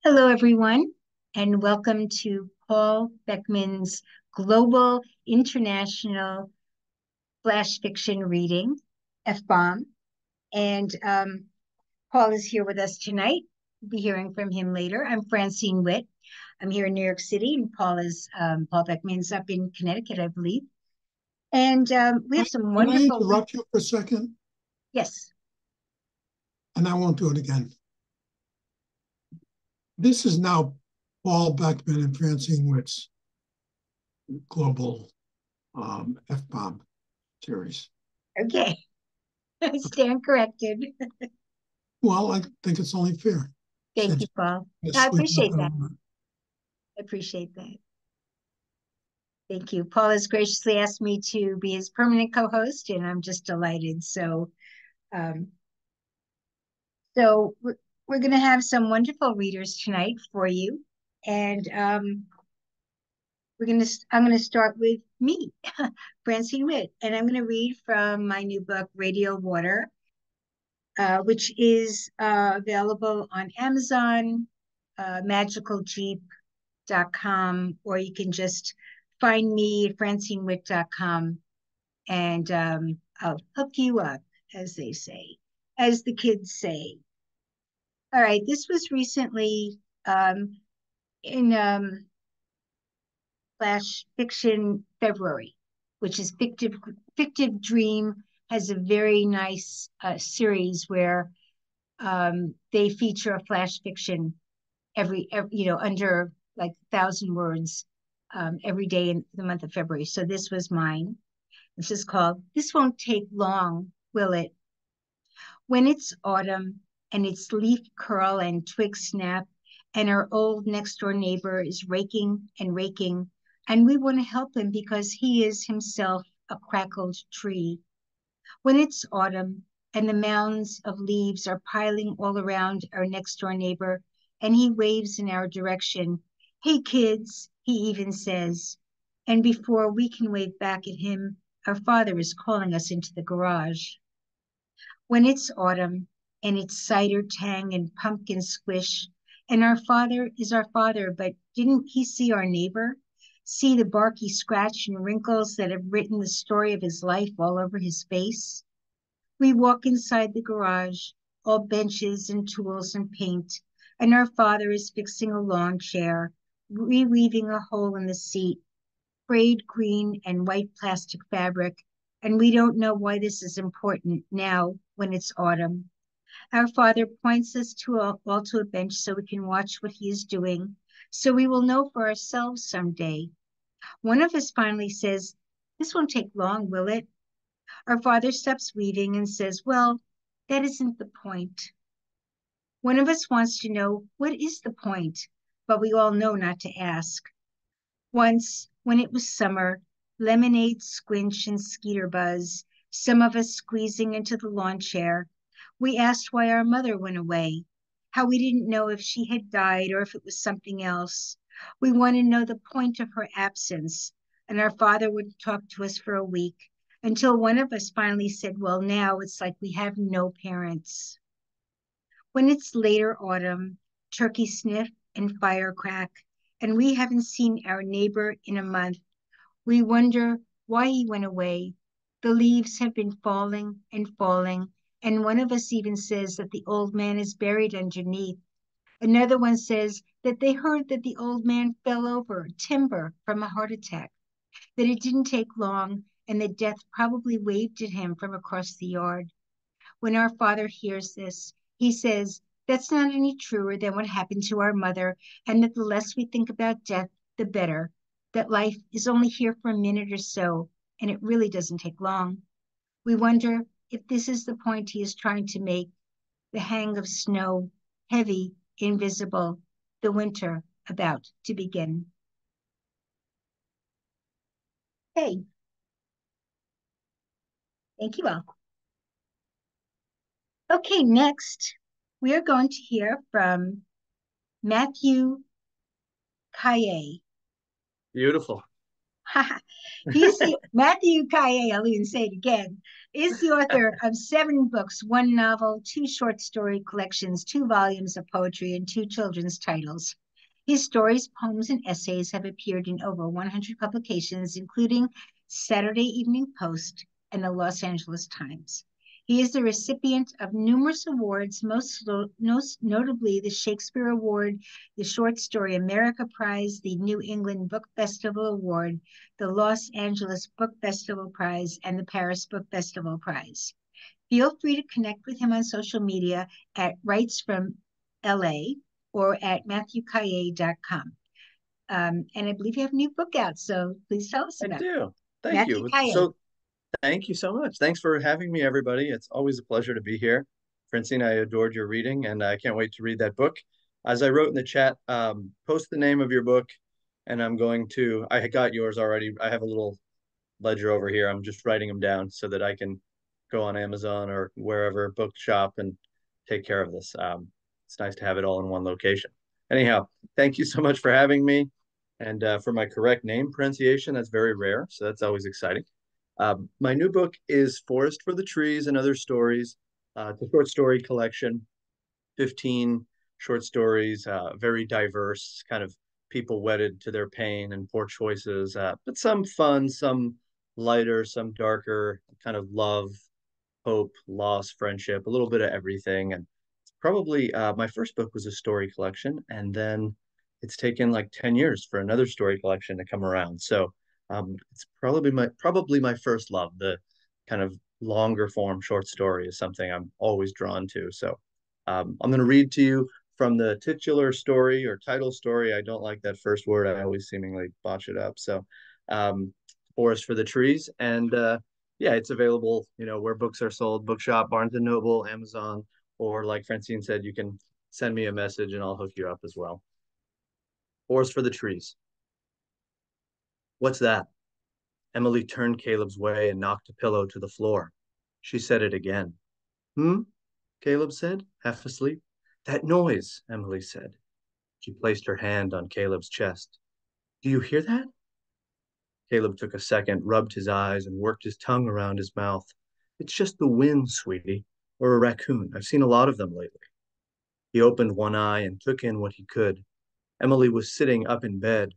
Hello, everyone, and welcome to Paul Beckman's Global International Flash Fiction Reading, F-Bomb. And Paul is here with us tonight. We'll be hearing from him later. I'm Francine Witte. I'm here in New York City, and Paul Beckman's up in Connecticut, I believe. And we have some Can I wonderful. interrupt you for a second? Yes. And I won't do it again. This is now Paul Beckman and Francine Witte's global F-bomb series. Okay. I stand corrected. Well, I think it's only fair. Thank you, Paul. I appreciate that. I appreciate that. Thank you. Paul has graciously asked me to be his permanent co-host, and I'm just delighted. Um, so we're going to have some wonderful readers tonight for you, and I'm going to start with me, Francine Witte, and I'm going to read from my new book, Radio Water, which is available on Amazon, magicaljeep.com, or you can just find me at francinewitte.com, and I'll hook you up, as they say, as the kids say. All right, this was recently in Flash Fiction February, which is Fictive Dream has a very nice series where they feature a flash fiction every under like 1,000 words every day in the month of February. So this was mine. This is called This Won't Take Long, Will It? When it's autumn and its leaf curl and twig snap, and our old next door neighbor is raking and raking, and we want to help him because he is himself a crackled tree. When it's autumn and the mounds of leaves are piling all around our next door neighbor, and he waves in our direction, "Hey kids," he even says. And before we can wave back at him, our father is calling us into the garage. When it's autumn and it's cider tang and pumpkin squish, and our father is our father, but didn't he see our neighbor? See the barky scratch and wrinkles that have written the story of his life all over his face? We walk inside the garage, all benches and tools and paint, and our father is fixing a lawn chair, reweaving a hole in the seat, frayed green and white plastic fabric, and we don't know why this is important now when it's autumn. Our father points us all to a bench so we can watch what he is doing, so we will know for ourselves someday. One of us finally says, "This won't take long, will it?" Our father stops weaving and says, "Well, that isn't the point." One of us wants to know, what is the point? But we all know not to ask. Once, when it was summer, lemonade squinch and skeeter buzz, some of us squeezing into the lawn chair, we asked why our mother went away, how we didn't know if she had died or if it was something else. We want to know the point of her absence, and our father wouldn't talk to us for a week until one of us finally said, "Well, now it's like we have no parents." When it's later autumn, turkey sniff and fire crack, and we haven't seen our neighbor in a month, we wonder why he went away. The leaves have been falling and falling, and one of us even says that the old man is buried underneath. Another one says that they heard that the old man fell over timber from a heart attack, that it didn't take long, and that death probably waved at him from across the yard. When our father hears this, he says, "That's not any truer than what happened to our mother, and that the less we think about death, the better. That life is only here for a minute or so, and it really doesn't take long." We wonder if this is the point he is trying to make, the hang of snow, heavy, invisible, the winter about to begin. Hey, thank you all. Okay, next, we are going to hear from Mathieu Cailler. Beautiful. He's the Mathieu Cailler, I'll even say it again, is the author of 7 books, 1 novel, 2 short story collections, 2 volumes of poetry, and 2 children's titles. His stories, poems, and essays have appeared in over 100 publications, including Saturday Evening Post and the Los Angeles Times. He is the recipient of numerous awards, most notably the Shakespeare Award, the Short Story America Prize, the New England Book Festival Award, the Los Angeles Book Festival Prize, and the Paris Book Festival Prize. Feel free to connect with him on social media at Writes from LA or at MathieuCailler.com. And I believe you have a new book out, so please tell us I about it. do. Thank Mathieu you. Cailler. Thank you so much. Thanks for having me, everybody. It's always a pleasure to be here. Francine, I adored your reading, and I can't wait to read that book. As I wrote in the chat, post the name of your book, and I got yours already. I have a little ledger over here. I'm just writing them down so that I can go on Amazon or wherever book shop and take care of this. It's nice to have it all in one location. Anyhow, thank you so much for having me. And for my correct name pronunciation, that's very rare. So that's always exciting. My new book is Forest for the Trees and Other Stories. It's a short story collection, 15 short stories, very diverse, kind of people wedded to their pain and poor choices, but some fun, some lighter, some darker, kind of love, hope, loss, friendship, a little bit of everything. And probably my first book was a story collection, and then it's taken like 10 years for another story collection to come around. So it's probably my first love. The kind of longer form short story is something I'm always drawn to. So I'm going to read to you from the titular story or title story. I don't like that first word. I always seemingly botch it up. So um, Forest for the Trees. And yeah, it's available, where books are sold, Bookshop, Barnes and Noble, Amazon, or like Francine said, you can send me a message and I'll hook you up as well. Forest for the Trees. What's that? Emily turned Caleb's way and knocked a pillow to the floor. She said it again. Hmm? Caleb said, half asleep. That noise, Emily said. She placed her hand on Caleb's chest. Do you hear that? Caleb took a second, rubbed his eyes, and worked his tongue around his mouth. It's just the wind, sweetie, or a raccoon. I've seen a lot of them lately. He opened one eye and took in what he could. Emily was sitting up in bed,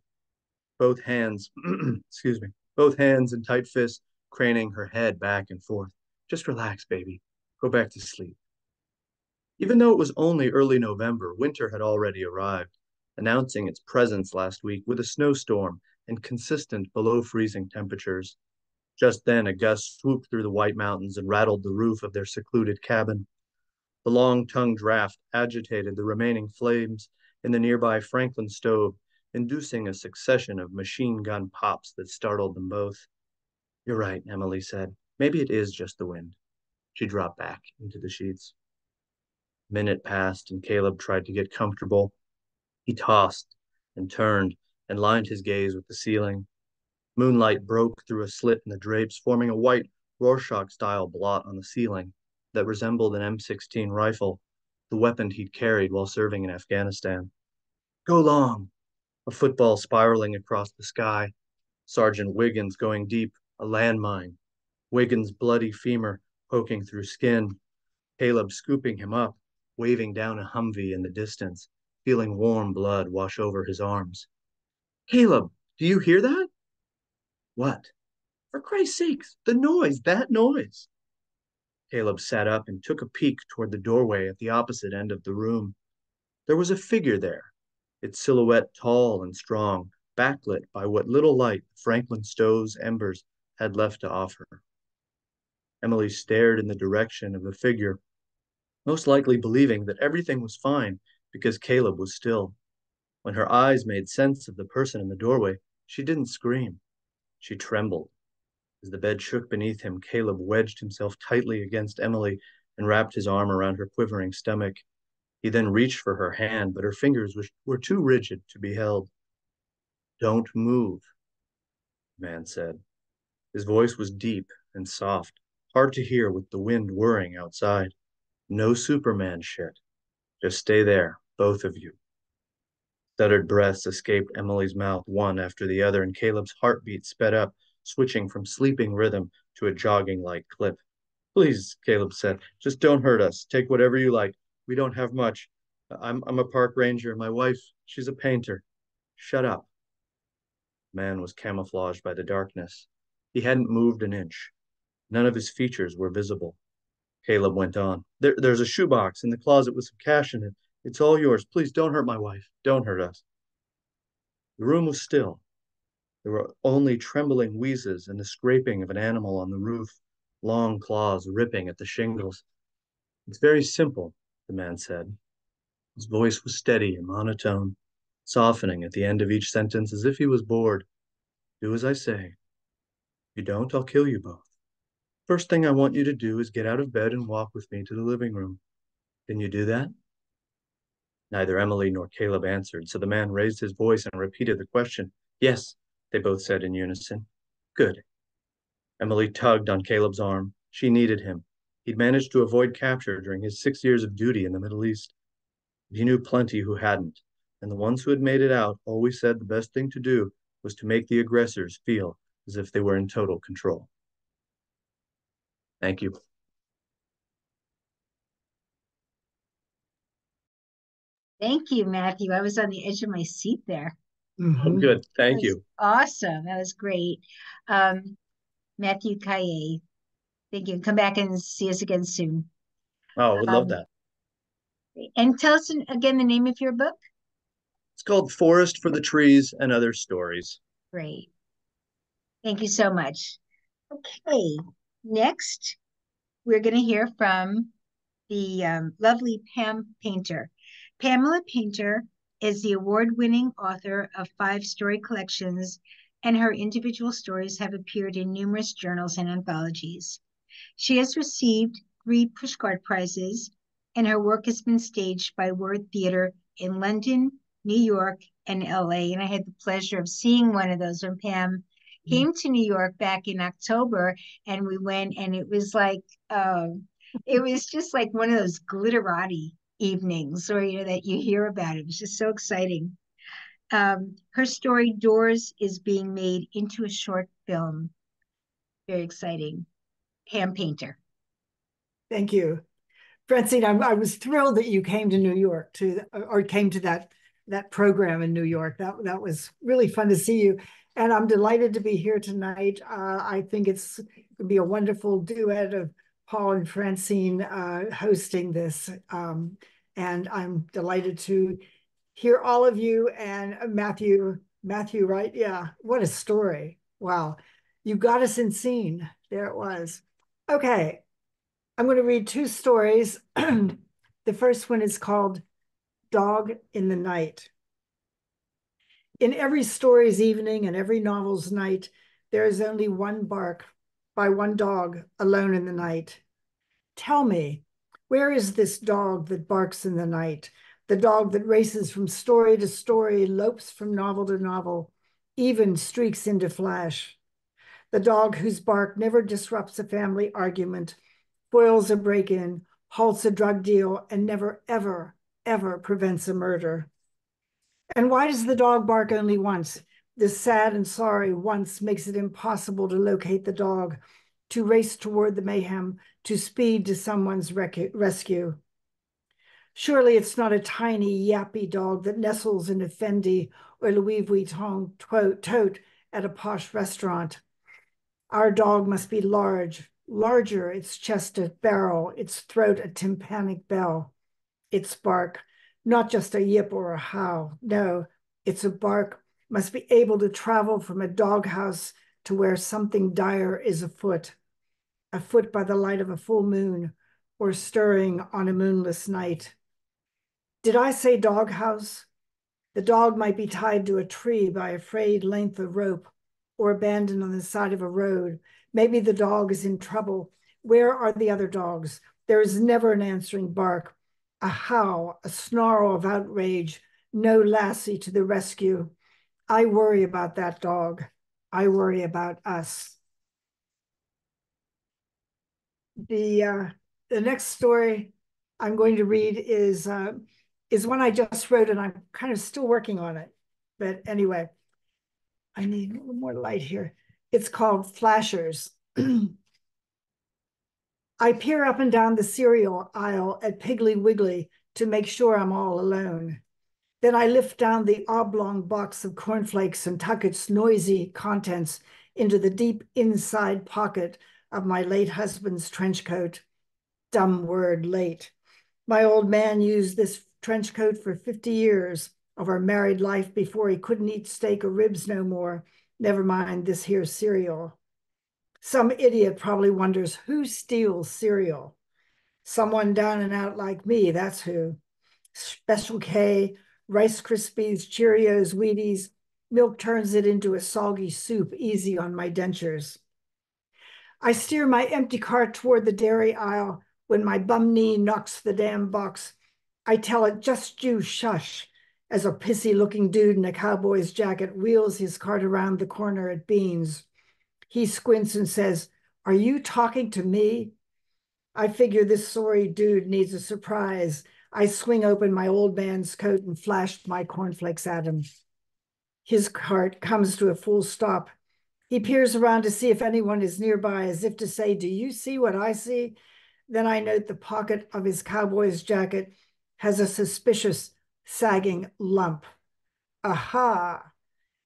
both hands, excuse me, both hands in tight fists, craning her head back and forth. Just relax, baby. Go back to sleep. Even though it was only early November, winter had already arrived, announcing its presence last week with a snowstorm and consistent below freezing temperatures. Just then, a gust swooped through the White Mountains and rattled the roof of their secluded cabin. The long-tongued draft agitated the remaining flames in the nearby Franklin stove, inducing a succession of machine gun pops that startled them both. You're right, Emily said. Maybe it is just the wind. She dropped back into the sheets. A minute passed, and Caleb tried to get comfortable. He tossed and turned and lined his gaze with the ceiling. Moonlight broke through a slit in the drapes, forming a white Rorschach-style blot on the ceiling that resembled an M16 rifle, the weapon he'd carried while serving in Afghanistan. Go long! A football spiraling across the sky. Sergeant Wiggins going deep, a landmine. Wiggins' bloody femur poking through skin. Caleb scooping him up, waving down a Humvee in the distance, feeling warm blood wash over his arms. Caleb, do you hear that? What? For Christ's sakes, the noise, that noise. Caleb sat up and took a peek toward the doorway at the opposite end of the room. There was a figure there, its silhouette tall and strong, backlit by what little light Franklin stove's embers had left to offer. Emily stared in the direction of the figure, most likely believing that everything was fine because Caleb was still. When her eyes made sense of the person in the doorway, she didn't scream. She trembled. As the bed shook beneath him, Caleb wedged himself tightly against Emily and wrapped his arm around her quivering stomach. He then reached for her hand, but her fingers were too rigid to be held. Don't move, the man said. His voice was deep and soft, hard to hear with the wind whirring outside. No Superman shit. Just stay there, both of you. Stuttered breaths escaped Emily's mouth one after the other, and Caleb's heartbeat sped up, switching from sleeping rhythm to a jogging-like clip. Please, Caleb said, just don't hurt us. Take whatever you like. We don't have much. I'm a park ranger. My wife, she's a painter. Shut up. The man was camouflaged by the darkness. He hadn't moved an inch. None of his features were visible. Caleb went on. There's a shoebox in the closet with some cash in it. It's all yours. Please don't hurt my wife. Don't hurt us. The room was still. There were only trembling wheezes and the scraping of an animal on the roof, long claws ripping at the shingles. It's very simple, the man said. His voice was steady and monotone, softening at the end of each sentence as if he was bored. Do as I say. If you don't, I'll kill you both. First thing I want you to do is get out of bed and walk with me to the living room. Can you do that? Neither Emily nor Caleb answered, so the man raised his voice and repeated the question. Yes, they both said in unison. Good. Emily tugged on Caleb's arm. She needed him. He'd managed to avoid capture during his 6 years of duty in the Middle East. He knew plenty who hadn't, and the ones who had made it out always said the best thing to do was to make the aggressors feel as if they were in total control. Thank you. Thank you, Matthew. I was on the edge of my seat there. Oh, good. Thank you. Awesome. That was great. Mathieu Cailler. Thank you. Come back and see us again soon. Oh, would love that. And tell us again the name of your book. It's called Forest for the Trees and Other Stories. Great. Thank you so much. Okay. Next, we're going to hear from the lovely Pam Painter. Pamela Painter is the award-winning author of 5 story collections, and her individual stories have appeared in numerous journals and anthologies. She has received 3 Pushcart Prizes, and her work has been staged by Word Theatre in London, New York, and LA. And I had the pleasure of seeing one of those when Pam came to New York back in October, and we went, and it was like, it was just like one of those glitterati evenings, or that you hear about. It was just so exciting. Her story Doors is being made into a short film. Very exciting. Pam Painter. Thank you, Francine. I was thrilled that you came to New York came to that program in New York. That was really fun to see you, and I'm delighted to be here tonight. I think it's going to be a wonderful duet of Paul and Francine hosting this. And I'm delighted to hear all of you and Matthew, right? Yeah, what a story. Wow. You got us in scene. There it was. Okay, I'm going to read 2 stories. The first one is called Dog in the Night. In every story's evening and every novel's night, there is only one bark by one dog alone in the night. Tell me, where is this dog that barks in the night? The dog that races from story to story, lopes from novel to novel, even streaks into flash. The dog whose bark never disrupts a family argument, foils a break-in, halts a drug deal, and never, ever, ever prevents a murder. And why does the dog bark only once? This sad and sorry once makes it impossible to locate the dog, to race toward the mayhem, to speed to someone's rescue. Surely it's not a tiny, yappy dog that nestles in a Fendi or Louis Vuitton tote at a posh restaurant. Our dog must be large, larger, its chest a barrel, its throat a tympanic bell. Its bark, not just a yip or a howl. No, it's a bark must be able to travel from a doghouse to where something dire is afoot by the light of a full moon, or stirring on a moonless night. Did I say doghouse? The dog might be tied to a tree by a frayed length of rope, or abandoned on the side of a road. Maybe the dog is in trouble. Where are the other dogs? There is never an answering bark, a howl, a snarl of outrage, no lassie to the rescue. I worry about that dog. I worry about us. The next story I'm going to read is is one I just wrote, and I'm kind of still working on it. But anyway, I need a little more light here. It's called Flashers. I peer up and down the cereal aisle at Piggly Wiggly to make sure I'm all alone. Then I lift down the oblong box of cornflakes and tuck its noisy contents into the deep inside pocket of my late husband's trench coat. Dumb word, late. My old man used this trench coat for 50 years of our married life before he couldn't eat steak or ribs no more. Never mind this here cereal. Some idiot probably wonders who steals cereal. Someone down and out like me, that's who. Special K, Rice Krispies, Cheerios, Wheaties. Milk turns it into a soggy soup, easy on my dentures. I steer my empty cart toward the dairy aisle when my bum knee knocks the damn box. I tell it, just you shush, as a pissy-looking dude in a cowboy's jacket wheels his cart around the corner at Beans. He squints and says, "Are you talking to me?" I figure this sorry dude needs a surprise. I swing open my old man's coat and flash my cornflakes at him. His cart comes to a full stop. He peers around to see if anyone is nearby, as if to say, "Do you see what I see?" Then I note the pocket of his cowboy's jacket has a suspicious, sagging lump. Aha!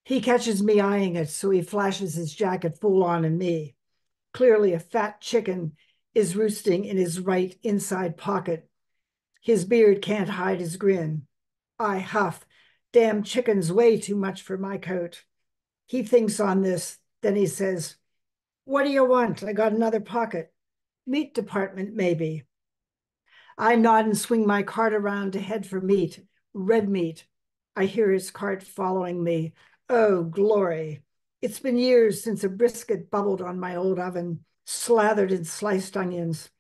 He catches me eyeing it, so he flashes his jacket full on at me. Clearly, a fat chicken is roosting in his right inside pocket. His beard can't hide his grin. I huff. Damn chicken's way too much for my coat. He thinks on this, then he says, "What do you want? I got another pocket. Meat department, maybe." I nod and swing my cart around to head for meat, red meat. I hear his cart following me. Oh, glory. It's been years since a brisket bubbled on my old oven, slathered in sliced onions.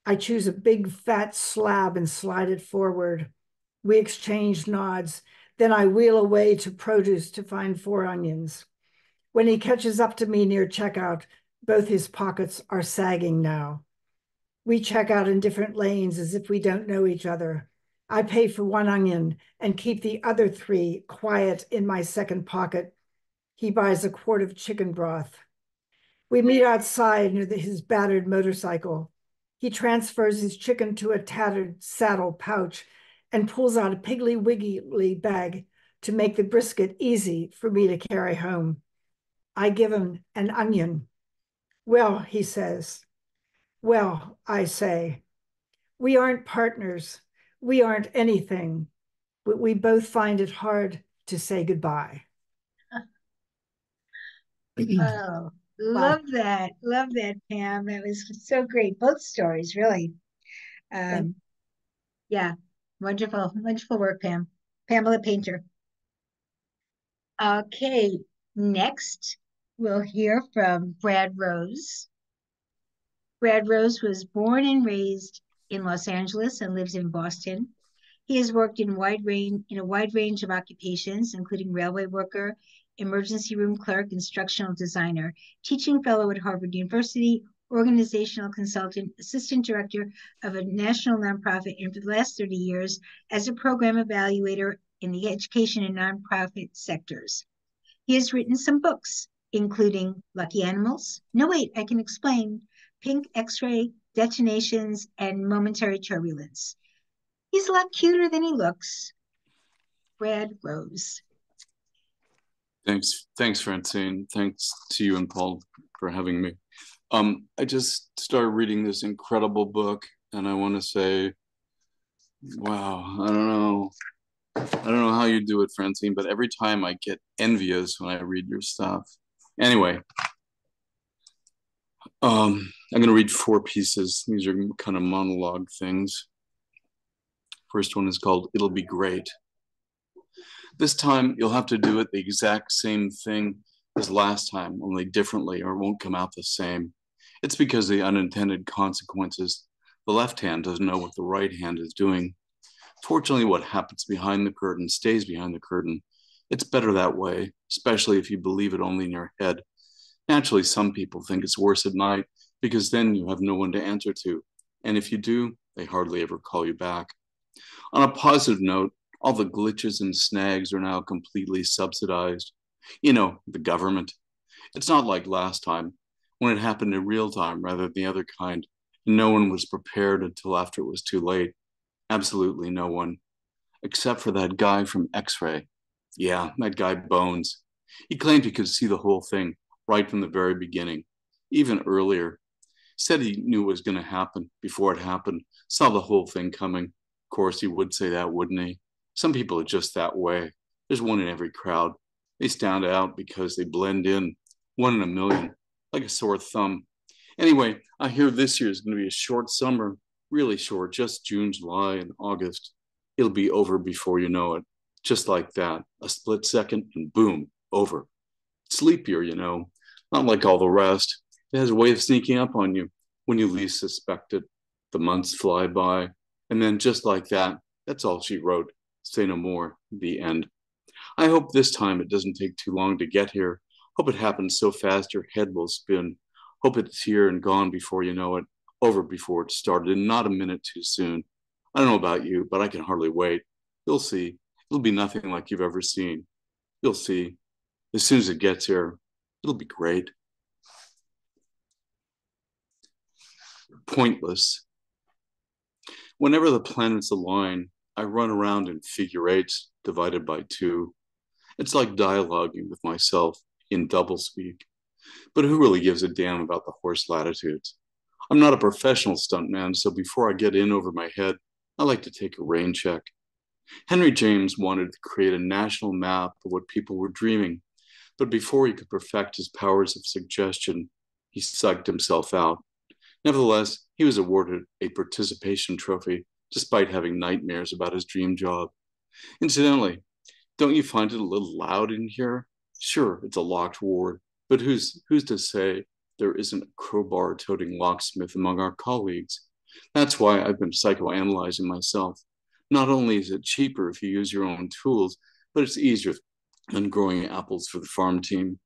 I choose a big fat slab and slide it forward. We exchange nods. Then I wheel away to produce to find 4 onions. When he catches up to me near checkout, both his pockets are sagging now. We check out in different lanes as if we don't know each other. I pay for 1 onion and keep the other 3 quiet in my second pocket. He buys a quart of chicken broth. We meet outside near his battered motorcycle. He transfers his chicken to a tattered saddle pouch and pulls out a Piggly Wiggly bag to make the brisket easy for me to carry home. I give him an onion. "Well," he says. "Well," I say. We aren't partners. We aren't anything. But we both find it hard to say goodbye. Oh, love that. Love that, Pam. That was so great. Both stories, really. Yeah, wonderful, wonderful work, Pam. Pamela Painter. Okay, next we'll hear from Brad Rose. Brad Rose was born and raised in Los Angeles and lives in Boston. He has worked in a wide range of occupations, including railway worker, emergency room clerk, instructional designer, teaching fellow at Harvard University, organizational consultant, assistant director of a national nonprofit, and for the last 30 years as a program evaluator in the education and nonprofit sectors. He has written some books, including Lucky Animals, No Wait, I Can Explain, Pink X-Ray, Detonations, and Momentary Turbulence. He's a lot cuter than he looks. Brad Rose. Thanks, Francine. Thanks to you and Paul for having me. I just started reading this incredible book, and I want to say, wow, I don't know how you do it, Francine, but every time I get envious when I read your stuff. Anyway, I'm going to read 4 pieces. These are kind of monologue things. First one is called "It'll Be Great." This time, you'll have to do it the exact same thing as last time, only differently, or it won't come out the same. It's because of the unintended consequences. The left hand doesn't know what the right hand is doing. Fortunately, what happens behind the curtain stays behind the curtain. It's better that way, especially if you believe it only in your head. Naturally, some people think it's worse at night because then you have no one to answer to. And if you do, they hardly ever call you back. On a positive note, all the glitches and snags are now completely subsidized. You know, the government. It's not like last time, when it happened in real time rather than the other kind, and no one was prepared until after it was too late. Absolutely no one, except for that guy from X-Ray. Yeah, that guy Bones. He claimed he could see the whole thing right from the very beginning, even earlier. Said he knew it was going to happen before it happened, saw the whole thing coming. Of course, he would say that, wouldn't he? Some people are just that way. There's one in every crowd. They stand out because they blend in, one in a million, like a sore thumb. Anyway, I hear this year is going to be a short summer, really short, just June, July, and August. It'll be over before you know it. Just like that, a split second, and boom, over. It's leap year, you know, not like all the rest. It has a way of sneaking up on you when you least suspect it. The months fly by, and then just like that, that's all she wrote. Say no more, the end. I hope this time it doesn't take too long to get here. Hope it happens so fast your head will spin. Hope it's here and gone before you know it, over before it started, and not a minute too soon. I don't know about you, but I can hardly wait. You'll see. It'll be nothing like you've ever seen. You'll see. As soon as it gets here, it'll be great. Pointless. Whenever the planets align, I run around in figure eights divided by 2. It's like dialoguing with myself in doublespeak. But who really gives a damn about the horse latitudes? I'm not a professional stuntman, so before I get in over my head, I like to take a rain check. Henry James wanted to create a national map of what people were dreaming, but before he could perfect his powers of suggestion, he psyched himself out. Nevertheless, he was awarded a participation trophy, despite having nightmares about his dream job. Incidentally, don't you find it a little loud in here? Sure, it's a locked ward, but who's to say there isn't a crowbar-toting locksmith among our colleagues? That's why I've been psychoanalyzing myself. Not only is it cheaper if you use your own tools, but it's easier than growing apples for the farm team.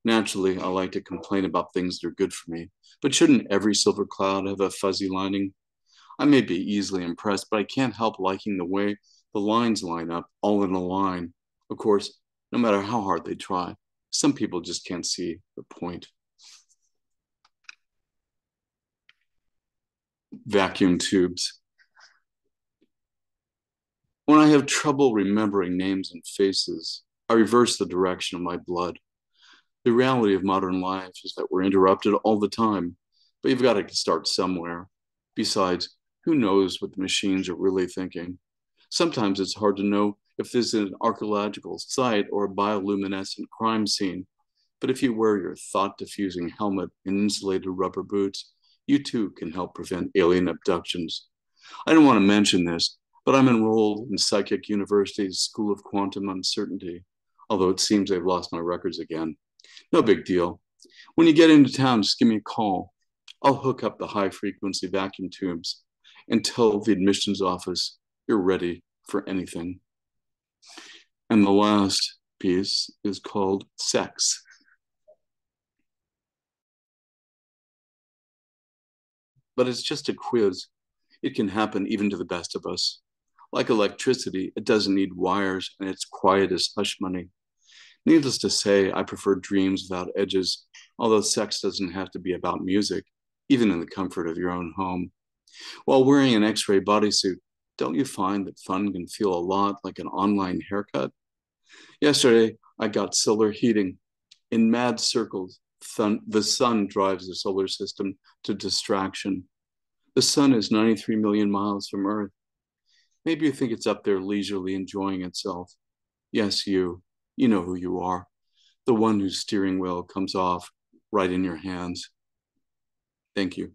Naturally, I like to complain about things that are good for me, but shouldn't every silver cloud have a fuzzy lining? I may be easily impressed, but I can't help liking the way the lines line up, all in a line. Of course, no matter how hard they try, some people just can't see the point. Vacuum tubes. When I have trouble remembering names and faces, I reverse the direction of my blood. The reality of modern life is that we're interrupted all the time, but you've got to start somewhere. Besides, who knows what the machines are really thinking? Sometimes it's hard to know if this is an archaeological site or a bioluminescent crime scene. But if you wear your thought-diffusing helmet and insulated rubber boots, you too can help prevent alien abductions. I don't want to mention this, but I'm enrolled in Psychic University's School of Quantum Uncertainty, although it seems they've lost my records again. No big deal. When you get into town, just give me a call. I'll hook up the high-frequency vacuum tubes and tell the admissions office you're ready for anything. And the last piece is called Sex. But it's just a quiz. It can happen even to the best of us. Like electricity, it doesn't need wires, and it's quiet as hush money. Needless to say, I prefer dreams without edges, although sex doesn't have to be about music, even in the comfort of your own home. While wearing an X-ray bodysuit, don't you find that fun can feel a lot like an online haircut? Yesterday, I got solar heating. In mad circles, the sun drives the solar system to distraction. The sun is 93 million miles from Earth. Maybe you think it's up there leisurely enjoying itself. Yes, you know who you are. The one whose steering wheel comes off right in your hands. Thank you.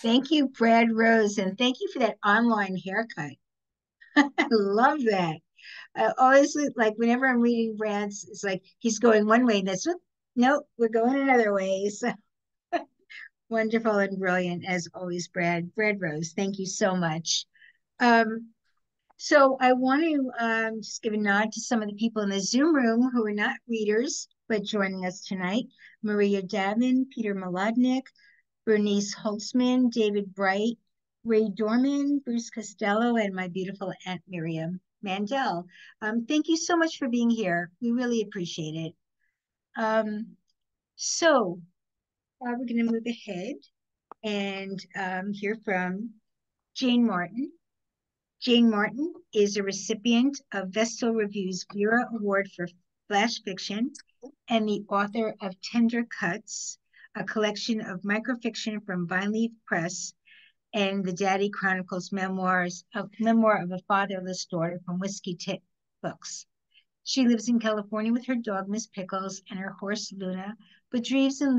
Thank you, Brad Rose, and thank you for that online haircut. I love that. I always like whenever I'm reading Brad's, it's like he's going one way, and that's nope, we're going another way. So wonderful and brilliant as always, Brad. Brad Rose, thank you so much. So I want to just give a nod to some of the people in the Zoom room who are not readers, but joining us tonight. Maria Davin, Peter Molodnik, Bernice Holtzman, David Bright, Ray Dorman, Bruce Costello, and my beautiful Aunt Miriam Mandel. Thank you so much for being here. We really appreciate it. So we're going to move ahead and hear from Jayne Martin. Jayne Martin is a recipient of Vestal Review's Vera Award for Flash Fiction and the author of Tender Cuts, a collection of microfiction from Vineleaf Press, and the Daddy Chronicles memoir of a fatherless daughter from Whiskey Tit Books. She lives in California with her dog, Miss Pickles, and her horse, Luna, but dreams of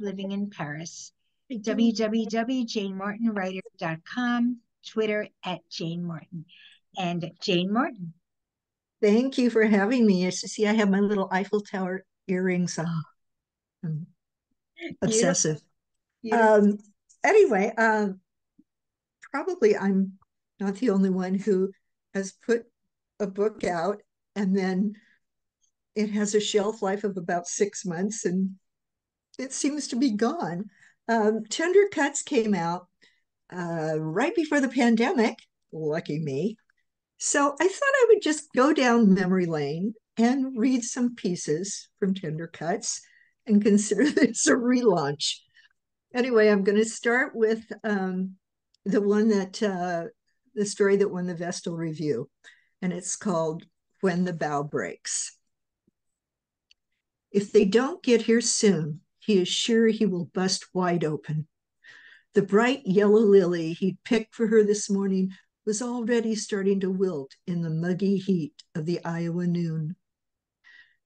living in Paris. www.jaynemartinwriter.com, Twitter @JayneMartin. And Jayne Martin. Thank you for having me. As you see, I have my little Eiffel Tower earrings on. I'm obsessive. Anyway, probably I'm not the only one who has put a book out and then it has a shelf life of about 6 months and it seems to be gone. Tender Cuts came out right before the pandemic. Lucky me. So I thought I would just go down memory lane and read some pieces from Tender Cuts and consider this a relaunch. Anyway, I'm going to start with the story that won the Vestal Review, and it's called When the Bough Breaks. If they don't get here soon, he is sure he will bust wide open. The bright yellow lily he'd picked for her this morning was already starting to wilt in the muggy heat of the Iowa noon.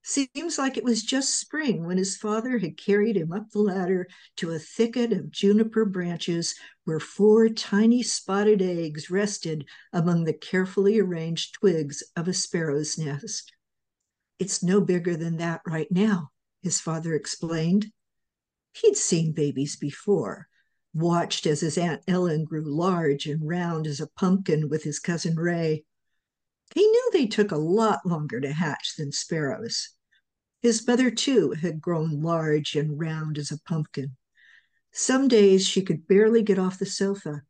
Seems like it was just spring when his father had carried him up the ladder to a thicket of juniper branches where 4 tiny spotted eggs rested among the carefully arranged twigs of a sparrow's nest. It's no bigger than that right now, his father explained. He'd seen babies before, watched as his Aunt Ellen grew large and round as a pumpkin with his cousin Ray. He knew they took a lot longer to hatch than sparrows. His mother, too, had grown large and round as a pumpkin. Some days she could barely get off the sofa.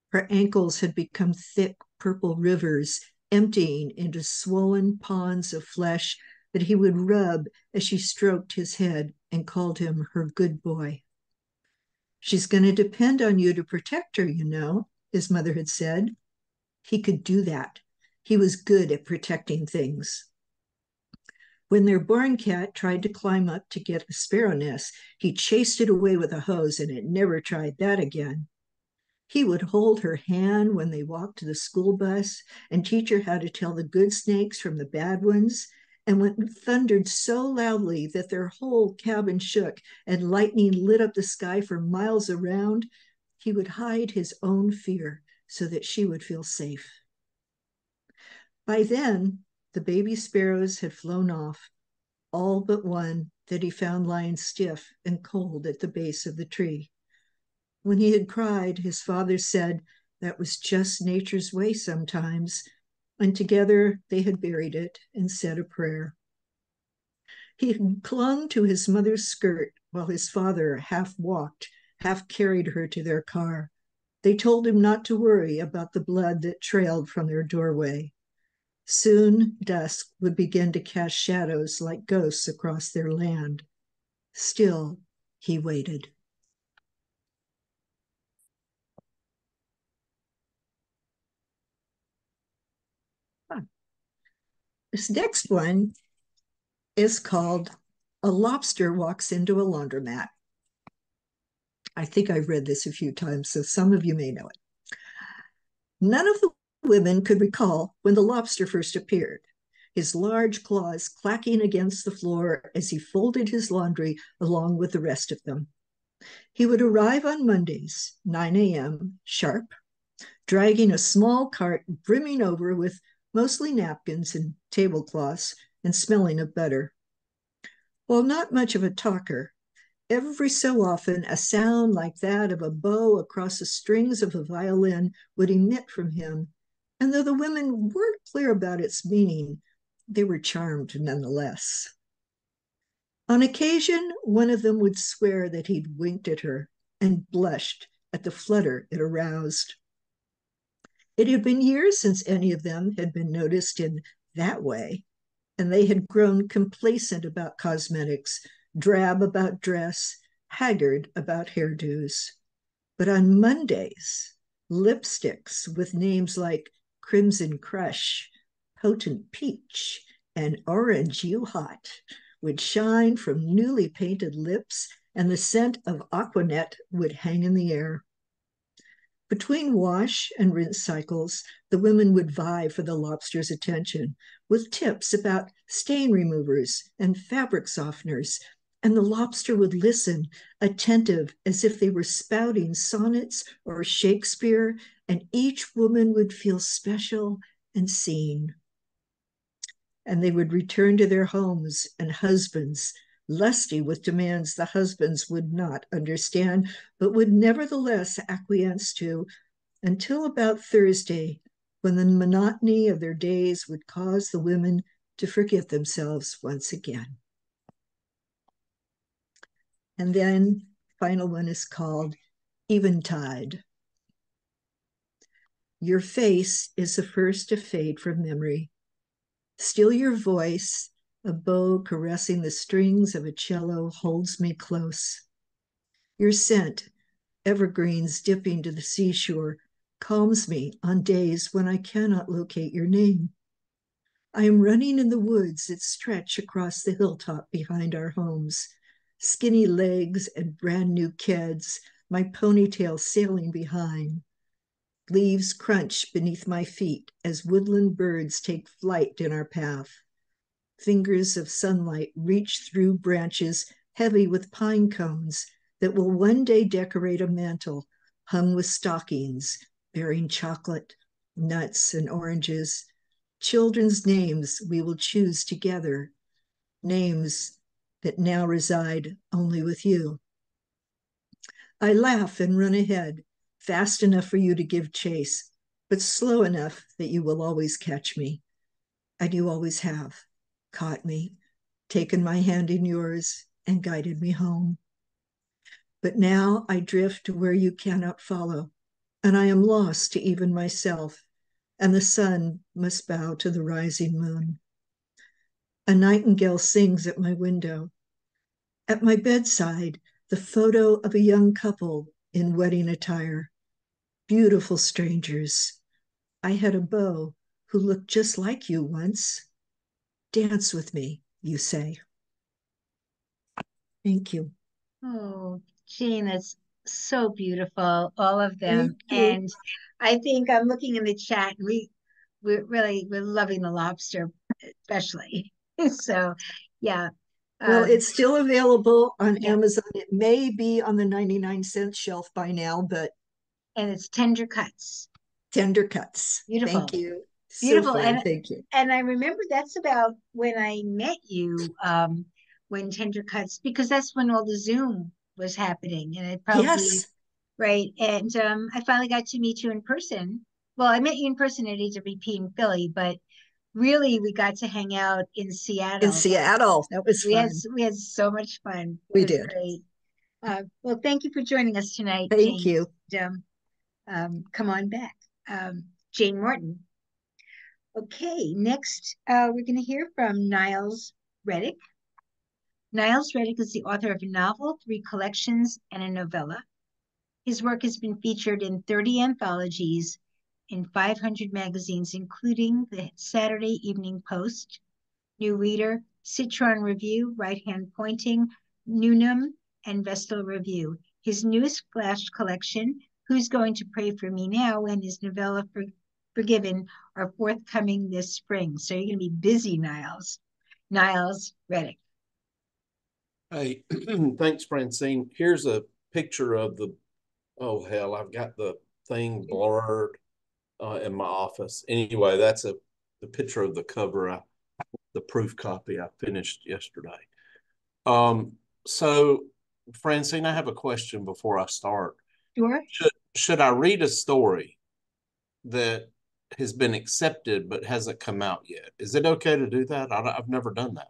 Her ankles had become thick purple rivers, emptying into swollen ponds of flesh that he would rub as she stroked his head and called him her good boy. She's going to depend on you to protect her, you know, his mother had said. He could do that. He was good at protecting things. When their barn cat tried to climb up to get a sparrow nest, he chased it away with a hose, and it never tried that again. He would hold her hand when they walked to the school bus and teach her how to tell the good snakes from the bad ones. And when it thundered so loudly that their whole cabin shook and lightning lit up the sky for miles around, he would hide his own fear so that she would feel safe. By then, the baby sparrows had flown off, all but one that he found lying stiff and cold at the base of the tree. When he had cried, his father said that was just nature's way sometimes, and together they had buried it and said a prayer. He had clung to his mother's skirt while his father half walked, half carried her to their car. They told him not to worry about the blood that trailed from their doorway. Soon dusk would begin to cast shadows like ghosts across their land. Still, he waited. This next one is called A Lobster Walks into a Laundromat. I think I've read this a few times, so some of you may know it. None of the women could recall when the lobster first appeared, his large claws clacking against the floor as he folded his laundry along with the rest of them. He would arrive on Mondays, 9 a.m. sharp, dragging a small cart brimming over with mostly napkins and tablecloths and smelling of butter. While not much of a talker, every so often a sound like that of a bow across the strings of a violin would emit from him, and though the women weren't clear about its meaning, they were charmed nonetheless. On occasion, one of them would swear that he'd winked at her and blushed at the flutter it aroused. It had been years since any of them had been noticed in that way, and they had grown complacent about cosmetics, drab about dress, haggard about hairdos. But on Mondays, lipsticks with names like Crimson Crush, Potent Peach, and Orange You Hot would shine from newly painted lips, and the scent of Aquanet would hang in the air. Between wash and rinse cycles, the women would vie for the lobster's attention with tips about stain removers and fabric softeners, and the lobster would listen, attentive as if they were spouting sonnets or Shakespeare, and each woman would feel special and seen. And they would return to their homes and husbands, lusty with demands the husbands would not understand, but would nevertheless acquiesce to, until about Thursday, when the monotony of their days would cause the women to forget themselves once again. And then final one is called Eventide. Your face is the first to fade from memory. Still your voice, a bow caressing the strings of a cello, holds me close. Your scent, evergreens dipping to the seashore, calms me on days when I cannot locate your name. I am running in the woods that stretch across the hilltop behind our homes, skinny legs and brand new kids, my ponytail sailing behind. Leaves crunch beneath my feet as woodland birds take flight in our path. Fingers of sunlight reach through branches heavy with pine cones that will one day decorate a mantle hung with stockings bearing chocolate, nuts, and oranges. Children's names we will choose together, names that now reside only with you. I laugh and run ahead, fast enough for you to give chase, but slow enough that you will always catch me. And you always have caught me, taken my hand in yours, and guided me home. But now I drift to where you cannot follow, and I am lost to even myself, and the sun must bow to the rising moon. A nightingale sings at my window. At my bedside, the photo of a young couple in wedding attire. Beautiful strangers. I had a beau who looked just like you once. Dance with me, you say. Thank you. Oh, Jayne, that's so beautiful, all of them. Thank you. And I think I'm looking in the chat, and we're loving the lobster, especially. So, yeah. Well, Um, it's still available on yeah, Amazon. It may be on the 99-cent shelf by now, but and it's tender cuts. tender cuts. Beautiful, Thank you. So beautiful. fun. Thank you. And I remember that's about when I met you, when tender cuts, because that's when all the Zoom was happening, and it probably Yes. right. And I finally got to meet you in person. Well, I met you in person at AWP in Philly, but really we got to hang out in In Seattle. Seattle. That was fun. We had so much fun. We It was did. great. Well, thank you for joining us tonight, Thank Jayne. you. Come on back. Jayne Martin. Okay, next we're going to hear from Niles Reddick. Niles Reddick is the author of a novel, 3 collections, and a novella. His work has been featured in 30 anthologies, in 500 magazines, including the Saturday Evening Post, New Reader, Citron Review, Right Hand Pointing, Newnham, and Vestal Review. His newest flash collection, Who's Going to Pray for Me Now, and his novella Forgiven are forthcoming this spring. So you're going to be busy, Niles. Niles Reddick. Hey, thanks, Francine. Here's a picture of the, oh hell, I've got the thing blurred in my office. Anyway, that's the picture of the cover, the proof copy I finished yesterday. So Francine, I have a question before I start. Sure. Should I read a story that has been accepted but hasn't come out yet? Is it okay to do that? I've never done that.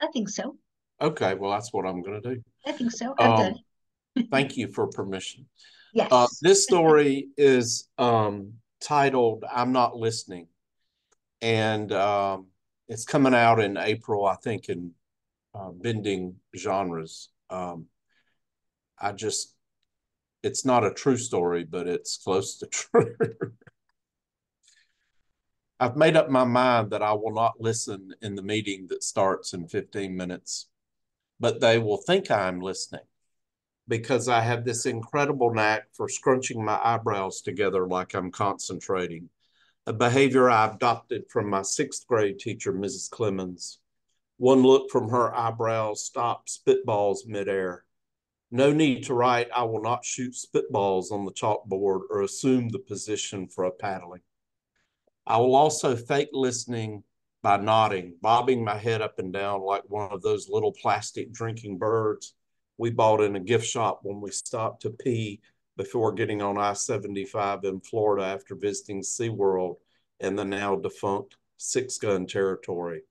I think so. Okay, well, that's what I'm going to do. I think so. I've done it. Thank you for permission. Yes. This story is titled "I'm Not Listening," and it's coming out in April, I think, in Bending Genres. It's not a true story, but it's close to true. I've made up my mind that I will not listen in the meeting that starts in 15 minutes, but they will think I'm listening because I have this incredible knack for scrunching my eyebrows together like I'm concentrating, a behavior I adopted from my 6th grade teacher, Mrs. Clemens. One look from her eyebrows stopped spitballs midair. No need to write, "I will not shoot spitballs" on the chalkboard or assume the position for a paddling. I will also fake listening by nodding, bobbing my head up and down like one of those little plastic drinking birds we bought in a gift shop when we stopped to pee before getting on I-75 in Florida after visiting SeaWorld and the now defunct Six Gun Territory.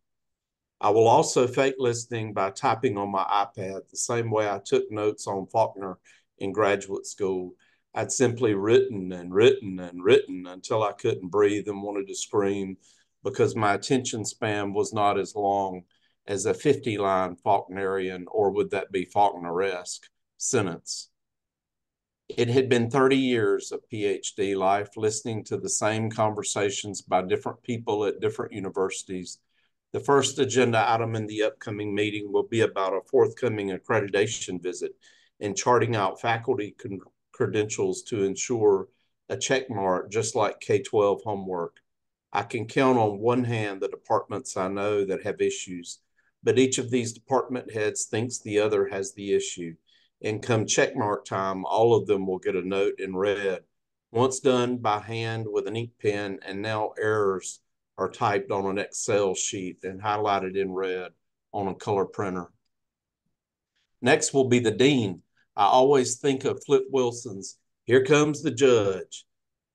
I will also fake listening by typing on my iPad the same way I took notes on Faulkner in graduate school. I'd simply written and written and written until I couldn't breathe and wanted to scream because my attention span was not as long as a 50-line Faulknerian, or would that be Faulkner-esque, sentence. It had been 30 years of PhD life listening to the same conversations by different people at different universities. The first agenda item in the upcoming meeting will be about a forthcoming accreditation visit and charting out faculty credentials to ensure a check mark, just like K-12 homework. I can count on one hand the departments I know that have issues, but each of these department heads thinks the other has the issue. And come check mark time, all of them will get a note in red, once done by hand with an ink pen, and now errors are typed on an Excel sheet and highlighted in red on a color printer. Next will be the dean. I always think of Flip Wilson's "Here Comes the Judge"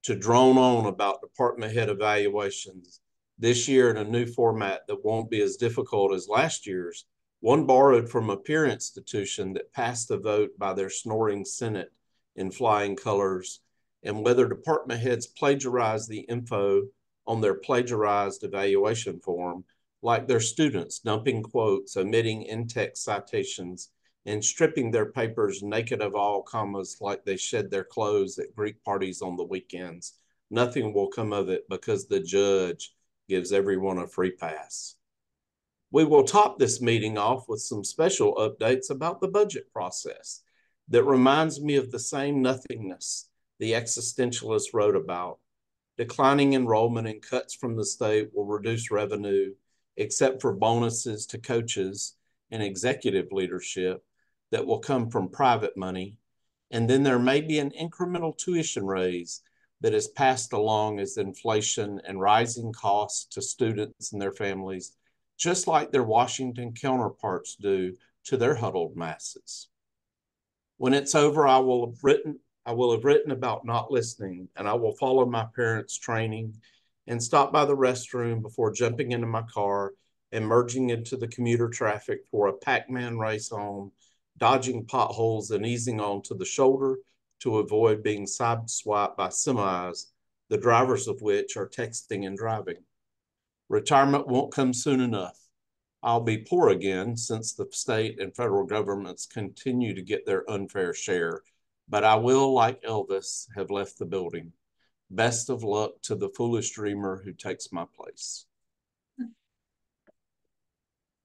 to drone on about department head evaluations. This year in a new format that won't be as difficult as last year's, one borrowed from a peer institution that passed the vote by their snoring Senate in flying colors, and whether department heads plagiarize the info on their plagiarized evaluation form, like their students dumping quotes, omitting in-text citations, and stripping their papers naked of all commas like they shed their clothes at Greek parties on the weekends. Nothing will come of it because the judge gives everyone a free pass. We will top this meeting off with some special updates about the budget process that reminds me of the same nothingness the existentialists wrote about. Declining enrollment and cuts from the state will reduce revenue, except for bonuses to coaches and executive leadership that will come from private money. And then there may be an incremental tuition raise that is passed along as inflation and rising costs to students and their families, just like their Washington counterparts do to their huddled masses. When it's over, I will have written about not listening, and I will follow my parents' training and stop by the restroom before jumping into my car and merging into the commuter traffic for a Pac-Man race home, dodging potholes and easing onto the shoulder to avoid being sideswiped by semis, the drivers of which are texting and driving. Retirement won't come soon enough. I'll be poor again since the state and federal governments continue to get their unfair share, but I will, like Elvis, have left the building. Best of luck to the foolish dreamer who takes my place.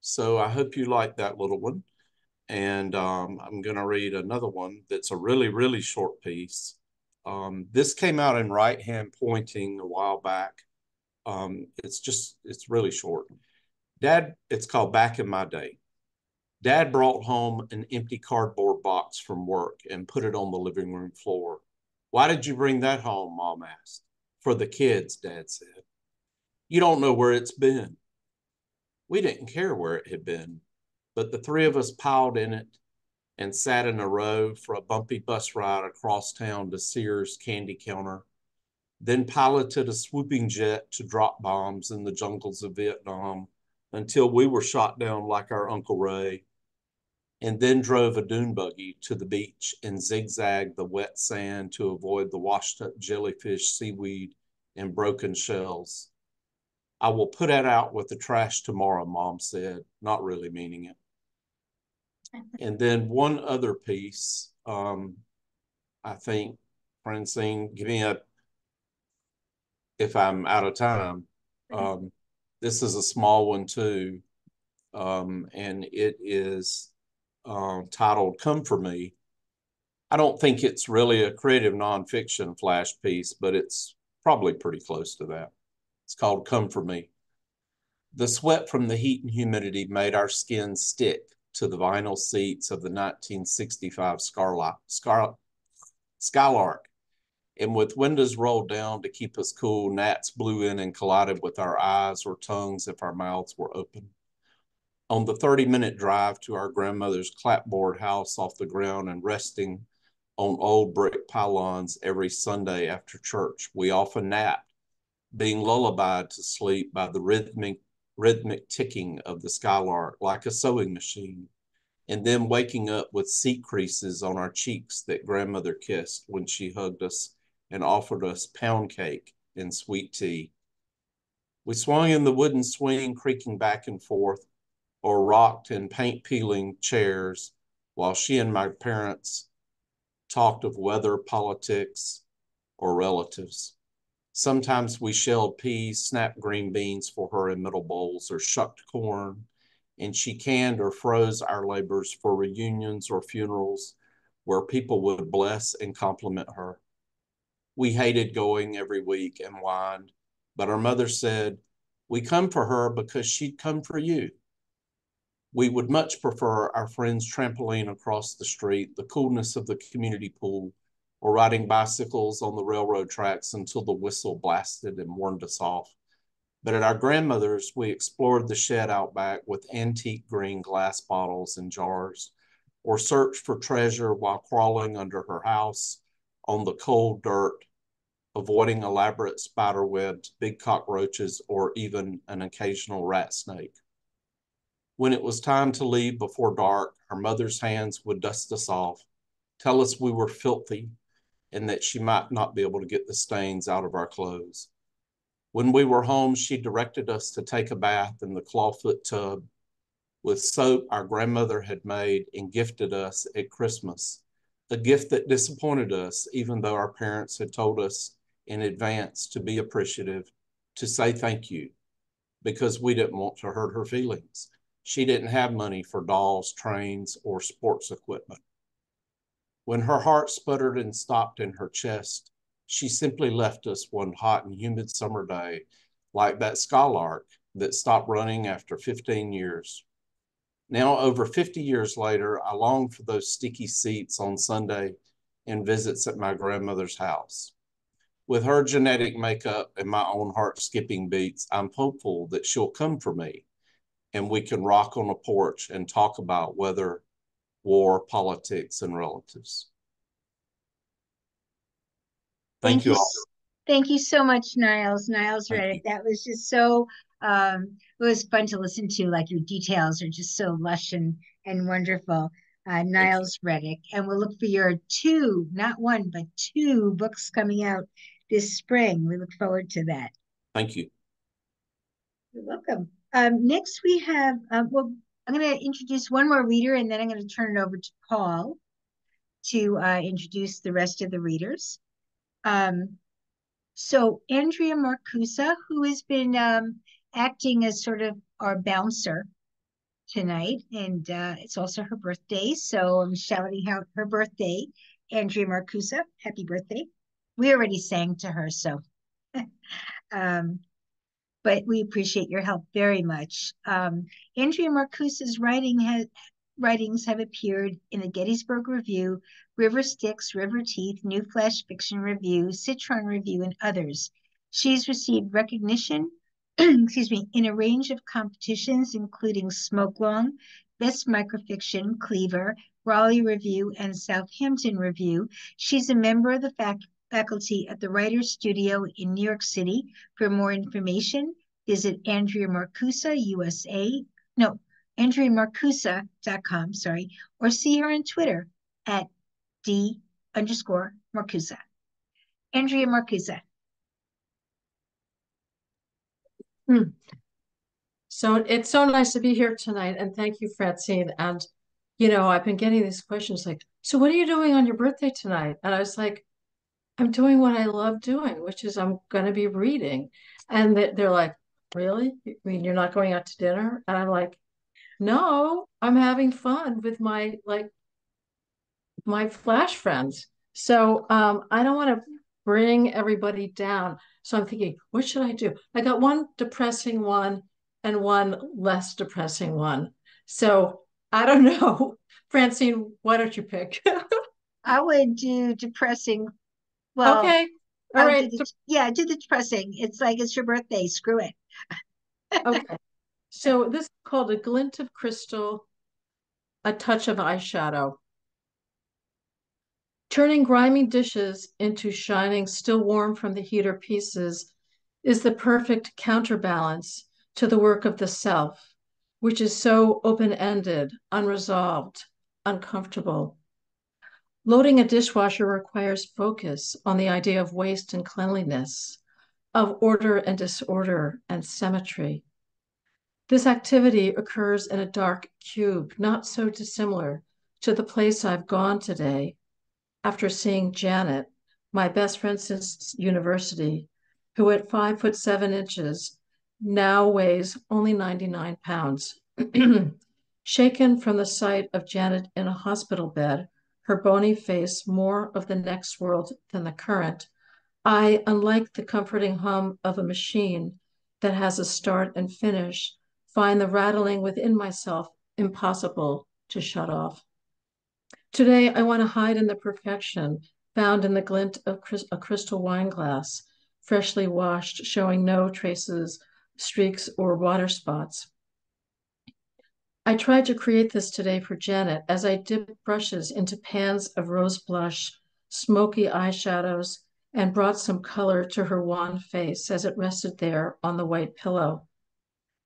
So I hope you like that little one. And I'm going to read another one that's a really, really short piece. This came out in Right Hand Pointing a while back. It's really short. Dad, it's called Back in My Day. Dad brought home an empty cardboard box from work and put it on the living room floor. "Why did you bring that home?" Mom asked. "For the kids," Dad said. "You don't know where it's been." We didn't care where it had been, but the three of us piled in it and sat in a row for a bumpy bus ride across town to Sears' candy counter, then piloted a swooping jet to drop bombs in the jungles of Vietnam until we were shot down like our Uncle Ray. and then drove a dune buggy to the beach and zigzagged the wet sand to avoid the washed-up jellyfish, seaweed, and broken shells. I will put it out with the trash tomorrow, Mom said, not really meaning it. And then one other piece, I think, Francine, give me if I'm out of time. This is a small one too, and it is titled Come For Me. I don't think it's really a creative nonfiction flash piece, but it's probably pretty close to that. It's called Come For Me. The sweat from the heat and humidity made our skin stick to the vinyl seats of the 1965 Skylark. And with windows rolled down to keep us cool, gnats blew in and collided with our eyes or tongues if our mouths were open. On the 30-minute drive to our grandmother's clapboard house off the ground and resting on old brick pylons every Sunday after church, we often napped, being lullabied to sleep by the rhythmic ticking of the Skylark like a sewing machine, and then waking up with seat creases on our cheeks that grandmother kissed when she hugged us and offered us pound cake and sweet tea. We swung in the wooden swing, creaking back and forth, or rocked in paint-peeling chairs while she and my parents talked of weather, politics, or relatives. Sometimes we shelled peas, snapped green beans for her in middle bowls, or shucked corn, and she canned or froze our labors for reunions or funerals where people would bless and compliment her. We hated going every week and whined, but our mother said, "We come for her because she'd come for you." We would much prefer our friends' trampoline across the street, the coolness of the community pool, or riding bicycles on the railroad tracks until the whistle blasted and warned us off. But at our grandmother's, we explored the shed out back with antique green glass bottles and jars, or searched for treasure while crawling under her house on the cold dirt, avoiding elaborate spider webs, big cockroaches, or even an occasional rat snake. When it was time to leave before dark, her mother's hands would dust us off, tell us we were filthy, and that she might not be able to get the stains out of our clothes. When we were home, she directed us to take a bath in the clawfoot tub with soap our grandmother had made and gifted us at Christmas, a gift that disappointed us, even though our parents had told us in advance to be appreciative, to say thank you, because we didn't want to hurt her feelings. She didn't have money for dolls, trains, or sports equipment. When her heart sputtered and stopped in her chest, she simply left us one hot and humid summer day, like that skylark that stopped running after 15 years. Now, over 50 years later, I long for those sticky seats on Sunday and visits at my grandmother's house. With her genetic makeup and my own heart skipping beats, I'm hopeful that she'll come for me and we can rock on a porch and talk about weather, war, politics, and relatives. Thank you all. Thank you so much, Niles Reddick. That was just so, it was fun to listen to. Like, your details are just so lush and wonderful. Niles Reddick. And we'll look for your two, not one, but two books coming out this spring. We look forward to that. Thank you. You're welcome. Next we have, well, I'm going to introduce one more reader, and then I'm going to turn it over to Paul to introduce the rest of the readers. So Andrea Marcusa, who has been acting as sort of our bouncer tonight, and it's also her birthday, so I'm shouting out her birthday. Andrea Marcusa, happy birthday. We already sang to her, so but we appreciate your help very much. Andrea Marcusa's writings have appeared in the Gettysburg Review, River Styx, River Teeth, New Flash Fiction Review, Citron Review, and others. She's received recognition excuse me, in a range of competitions, including Smokelong, Best Microfiction, Cleaver, Raleigh Review, and Southampton Review. She's a member of the faculty at the Writers Studio in New York City. For more information, visit Andrea Marcusa USA. No, AndreaMarcusa.com, or see her on Twitter at D_Marcusa. Andrea Marcusa. So it's so nice to be here tonight, and thank you, Francine. And I've been getting these questions like, so what are you doing on your birthday tonight? And I was like, I'm doing what I love doing, which is I'm going to be reading. And they're like, really? I mean, you're not going out to dinner? And I'm like, no, I'm having fun with my Flash friends. So I don't want to bring everybody down. So I'm thinking, what should I do? I got one depressing one and one less depressing one. So I don't know. Francine, why don't you pick? I would do depressing. Well, okay. All right. Do the depressing. It's like it's your birthday. Screw it. Okay. So this is called A Glint of Crystal, A Touch of Eyeshadow. Turning grimy dishes into shining, still warm from the heater pieces is the perfect counterbalance to the work of the self, which is so open-ended, unresolved, uncomfortable. Loading a dishwasher requires focus on the idea of waste and cleanliness, of order and disorder and symmetry. This activity occurs in a dark cube, not so dissimilar to the place I've gone today after seeing Janet, my best friend since university, who at 5'7" now weighs only 99 pounds. Shaken from the sight of Janet in a hospital bed, her bony face more of the next world than the current, I, unlike the comforting hum of a machine that has a start and finish, find the rattling within myself impossible to shut off. Today, I want to hide in the perfection found in the glint of a crystal wine glass, freshly washed, showing no traces, streaks, or water spots. I tried to create this today for Janet as I dipped brushes into pans of rose blush, smoky eyeshadows, and brought some color to her wan face as it rested there on the white pillow.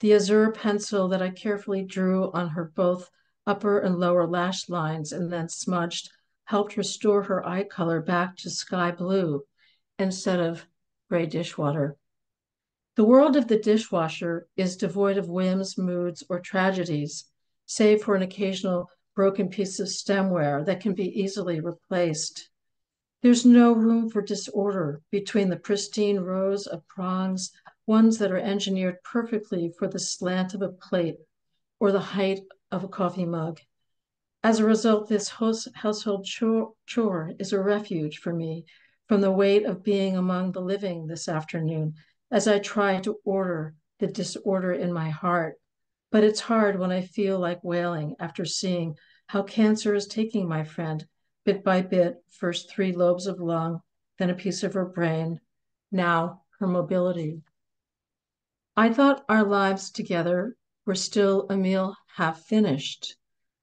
The azure pencil that I carefully drew on her both upper and lower lash lines and then smudged helped restore her eye color back to sky blue instead of gray dishwater. The world of the dishwasher is devoid of whims, moods, or tragedies, save for an occasional broken piece of stemware that can be easily replaced. There's no room for disorder between the pristine rows of prongs, ones that are engineered perfectly for the slant of a plate or the height of a coffee mug. As a result, this household chore is a refuge for me from the weight of being among the living this afternoon as I try to order the disorder in my heart. But it's hard when I feel like wailing after seeing how cancer is taking my friend bit by bit, first 3 lobes of lung, then a piece of her brain, now her mobility. I thought our lives together were still a meal half finished,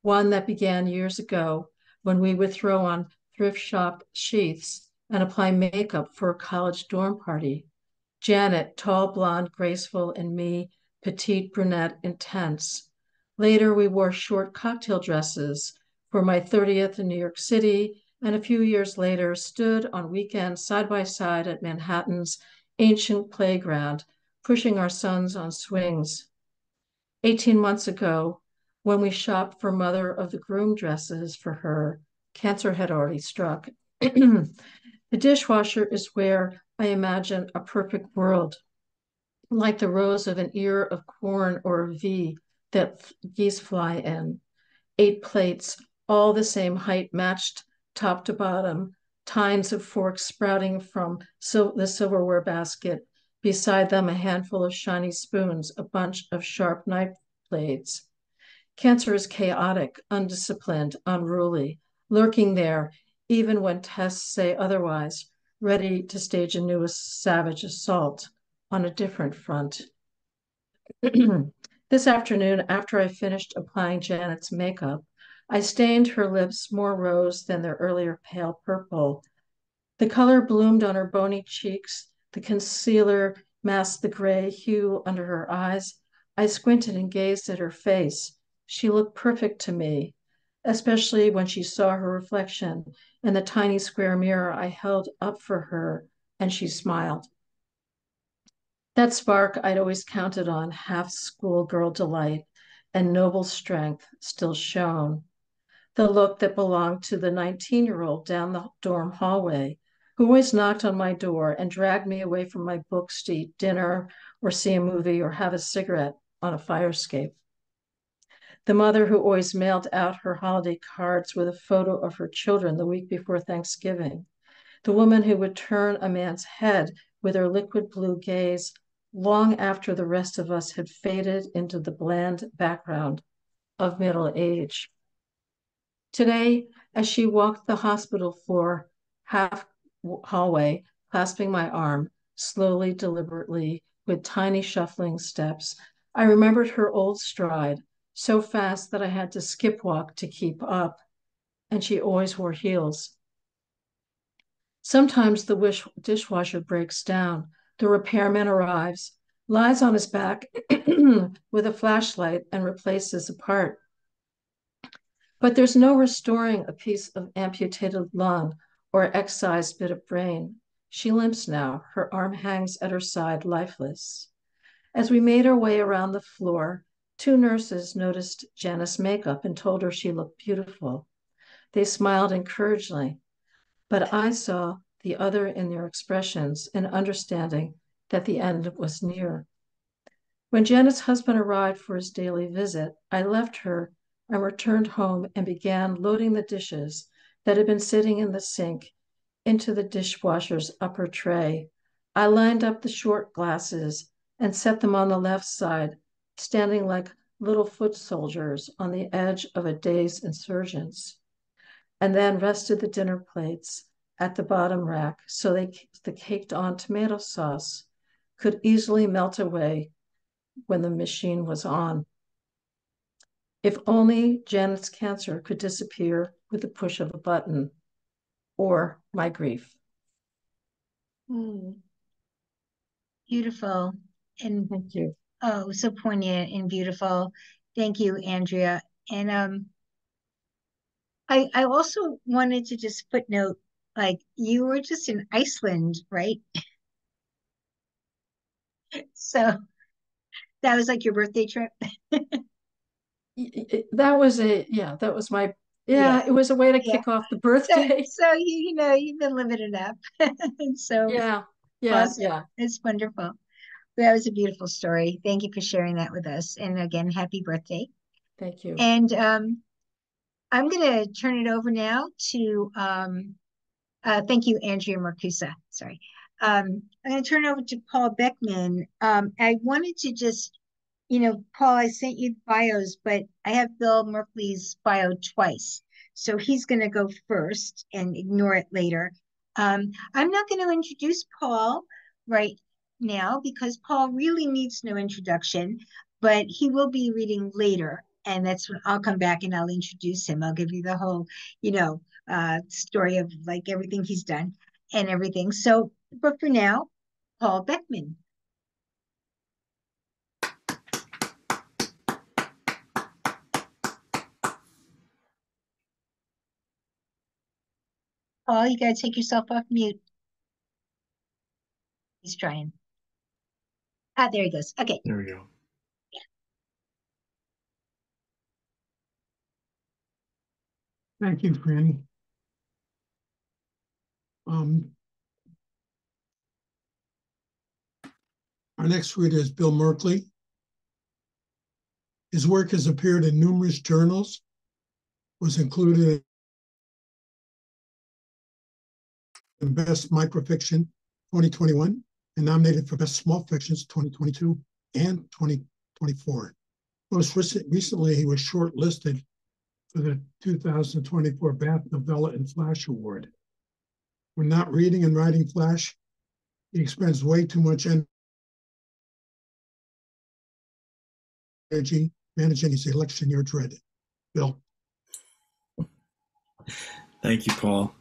one that began years ago when we would throw on thrift shop sheaths and apply makeup for a college dorm party. Janet, tall, blonde, graceful, and me, petite, brunette, intense. Later, we wore short cocktail dresses for my 30th in New York City, and a few years later stood on weekends side by side at Manhattan's ancient playground, pushing our sons on swings. 18 months ago, when we shopped for mother of the groom dresses for her, cancer had already struck. The dishwasher is where I imagine a perfect world, like the rows of an ear of corn or a V that geese fly in. 8 plates, all the same height, matched top to bottom, tines of forks sprouting from the silverware basket. Beside them, a handful of shiny spoons, a bunch of sharp knife blades. Cancer is chaotic, undisciplined, unruly, lurking there, even when tests say otherwise, ready to stage a new savage assault on a different front. This afternoon, after I finished applying Janet's makeup, I stained her lips more rose than their earlier pale purple. The color bloomed on her bony cheeks. The concealer masked the gray hue under her eyes. I squinted and gazed at her face. She looked perfect to me, especially when she saw her reflection in the tiny square mirror I held up for her, and she smiled. That spark I'd always counted on, half schoolgirl delight and noble strength, still shone. The look that belonged to the 19-year-old down the dorm hallway, who always knocked on my door and dragged me away from my books to eat dinner or see a movie or have a cigarette on a fire escape. The mother who always mailed out her holiday cards with a photo of her children the week before Thanksgiving. The woman who would turn a man's head with her liquid blue gaze long after the rest of us had faded into the bland background of middle age. Today, as she walked the hospital floor, half hallway, clasping my arm, slowly, deliberately, with tiny shuffling steps, I remembered her old stride, so fast that I had to skip walk to keep up, and she always wore heels. Sometimes the dishwasher breaks down. The repairman arrives, lies on his back with a flashlight, and replaces a part. But there's no restoring a piece of amputated lung or excised bit of brain. She limps now. Her arm hangs at her side, lifeless. As we made our way around the floor, 2 nurses noticed Janice's makeup and told her she looked beautiful. They smiled encouragingly, but I saw the other in their expressions and understanding that the end was near. When Janet's husband arrived for his daily visit, I left her and returned home and began loading the dishes that had been sitting in the sink into the dishwasher's upper tray. I lined up the short glasses and set them on the left side, standing like little foot soldiers on the edge of a day's insurgents, and then rested the dinner plates at the bottom rack so the caked on tomato sauce could easily melt away when the machine was on. If only Janet's cancer could disappear with the push of a button, or my grief. Beautiful. And thank you. Oh, so poignant and beautiful. Thank you, Andrea. And I also wanted to just footnote, like, you were just in Iceland, right? So that was like your birthday trip. That was my, it was a way to kick off the birthday. So you've been living it up. And so yeah, awesome. It's wonderful. That was a beautiful story. Thank you for sharing that with us. And again, happy birthday. Thank you. And I'm going to turn it over now to, thank you, Andrea Marcusa. Sorry. I'm going to turn it over to Paul Beckman. I wanted to just, Paul, I sent you bios, but I have Billl Merklee's bio twice. So he's going to go first and ignore it later. I'm not going to introduce Paul right now because Paul really needs no introduction, but he will be reading later. And that's when I'll come back and I'll introduce him. I'll give you the whole, story of like everything he's done and everything. So, but for now, Paul Beckman. Paul, you gotta take yourself off mute. He's trying. There he goes. Okay. There we go. Yeah. Thank you, Franny. Our next reader is Billl Merklee. His work has appeared in numerous journals, was included in Best Microfiction 2021, and nominated for Best Small Fictions 2022 and 2024. Most recently, he was shortlisted for the 2024 Bath Novella and Flash Award. When not reading and writing Flash, he expends way too much energy managing his election year dread. Bill. Thank you, Paul.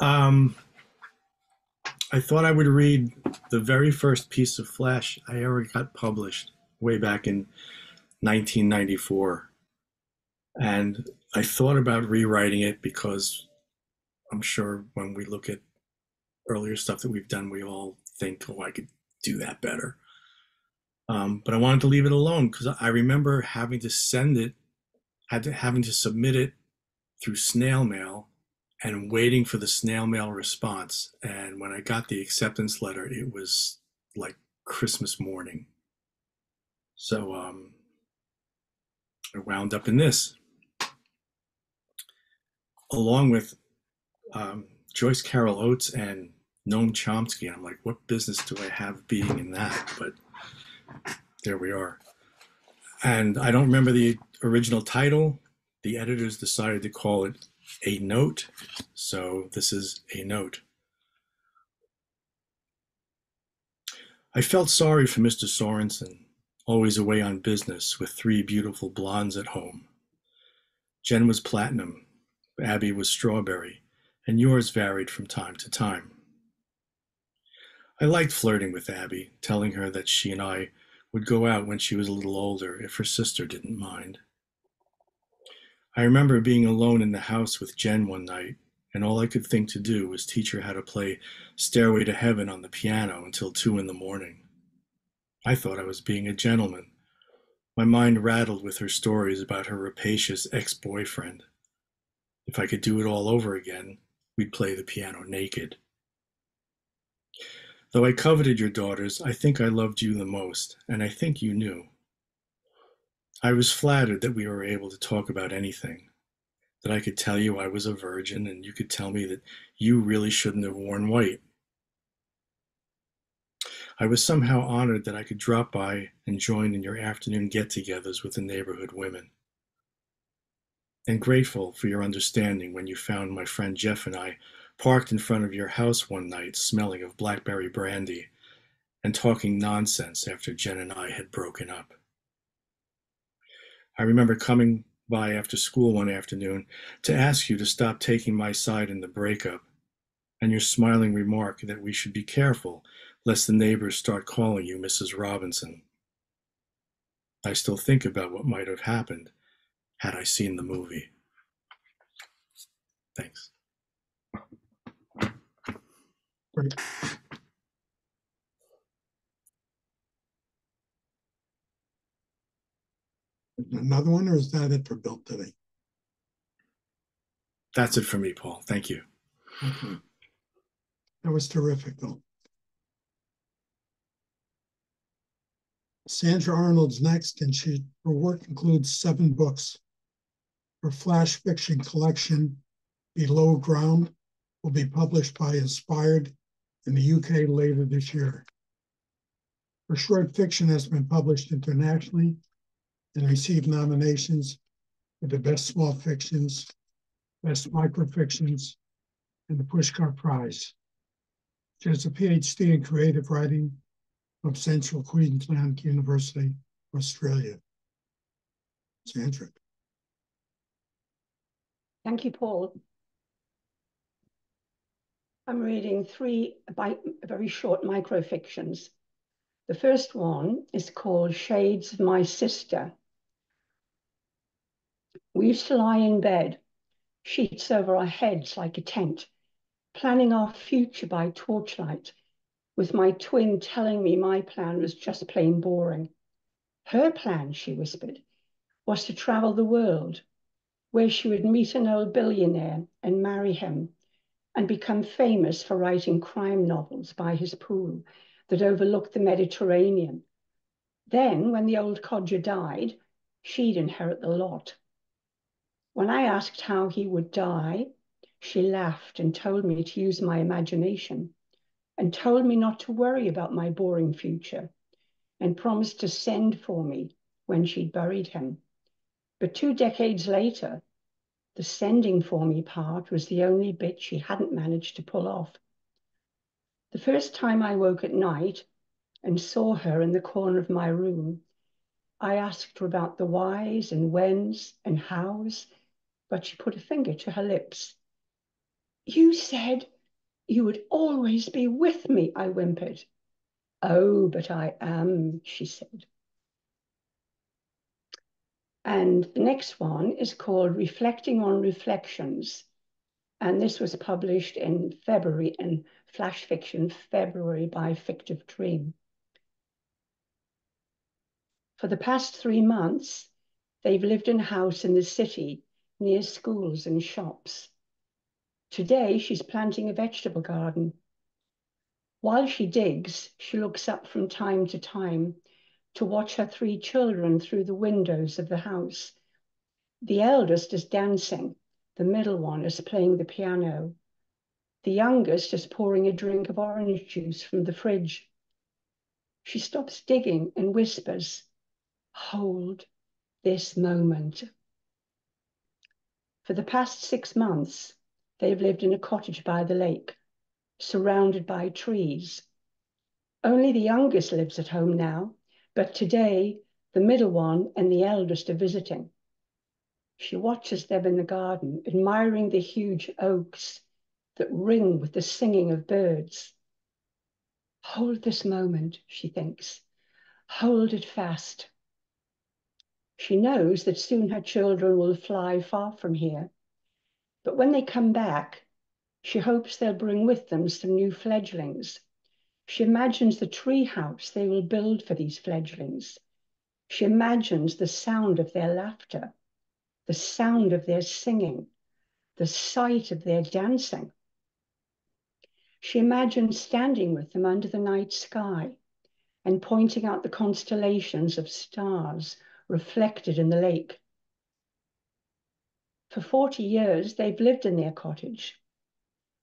I thought I would read the very first piece of Flash I ever got published way back in 1994. And I thought about rewriting it because I'm sure when we look at earlier stuff that we've done, we all think, oh, I could do that better. But I wanted to leave it alone because I remember having to send it, having to submit it through snail mail and waiting for the snail mail response. And when I got the acceptance letter, it was like Christmas morning. So I wound up in this, along with Joyce Carol Oates and Noam Chomsky. And I'm like, what business do I have being in that? But there we are. And I don't remember the original title. The editors decided to call it A Note. So this is A Note. I felt sorry for Mr. Sorensen, always away on business with 3 beautiful blondes at home. Jen was platinum, Abby was strawberry, and yours varied from time to time. I liked flirting with Abby, telling her that she and I would go out when she was a little older if her sister didn't mind. I remember being alone in the house with Jen one night, and all I could think to do was teach her how to play Stairway to Heaven on the piano until 2 in the morning. I thought I was being a gentleman. My mind rattled with her stories about her rapacious ex-boyfriend. If I could do it all over again, we'd play the piano naked. Though I coveted your daughters, I think I loved you the most, and I think you knew. I was flattered that we were able to talk about anything, that I could tell you I was a virgin and you could tell me that you really shouldn't have worn white. I was somehow honored that I could drop by and join in your afternoon get-togethers with the neighborhood women, and grateful for your understanding when you found my friend Jeff and I parked in front of your house one night smelling of blackberry brandy and talking nonsense after Jen and I had broken up. I remember coming by after school one afternoon to ask you to stop taking my side in the breakup, and your smiling remark that we should be careful lest the neighbors start calling you Mrs. Robinson. I still think about what might have happened had I seen the movie. Thanks. Great. Another one, or is that it for Bill today? That's it for me, Paul. Thank you. Okay. That was terrific, though. Sandra Arnold's next, and her work includes 7 books. Her flash fiction collection, Below Ground, will be published by Inspired in the UK later this year. Her short fiction has been published internationally and received nominations for the Best Small Fictions, Best Microfictions, and the Pushcart Prize. She has a PhD in creative writing from Central Queensland University, Australia. Sandra. Thank you, Paul. I'm reading 3 very short microfictions. The first one is called Shades of My Sister. We used to lie in bed, sheets over our heads like a tent, planning our future by torchlight, with my twin telling me my plan was just plain boring. Her plan, she whispered, was to travel the world, where she would meet an old billionaire and marry him, and become famous for writing crime novels by his pool that overlooked the Mediterranean. Then, when the old codger died, she'd inherit the lot. When I asked how he would die, she laughed and told me to use my imagination, and told me not to worry about my boring future, and promised to send for me when she'd buried him. But 2 decades later, the sending for me part was the only bit she hadn't managed to pull off. The first time I woke at night and saw her in the corner of my room, I asked her about the whys and whens and hows, but she put a finger to her lips. You said you would always be with me, I whimpered. Oh, but I am, she said. And the next one is called Reflecting on Reflections. And this was published in February in Flash Fiction, February by Fictive Dream. For the past 3 months, they've lived in a house in the city near schools and shops. Today, she's planting a vegetable garden. While she digs, she looks up from time to watch her 3 children through the windows of the house. The eldest is dancing. The middle one is playing the piano. The youngest is pouring a drink of orange juice from the fridge. She stops digging and whispers, "Hold this moment." For the past 6 months, they've lived in a cottage by the lake, surrounded by trees. Only the youngest lives at home now, but today the middle one and the eldest are visiting. She watches them in the garden, admiring the huge oaks that ring with the singing of birds. Hold this moment, she thinks. Hold it fast. She knows that soon her children will fly far from here. But when they come back, she hopes they'll bring with them some new fledglings. She imagines the tree house they will build for these fledglings. She imagines the sound of their laughter, the sound of their singing, the sight of their dancing. She imagines standing with them under the night sky and pointing out the constellations of stars reflected in the lake. For 40 years, they've lived in their cottage.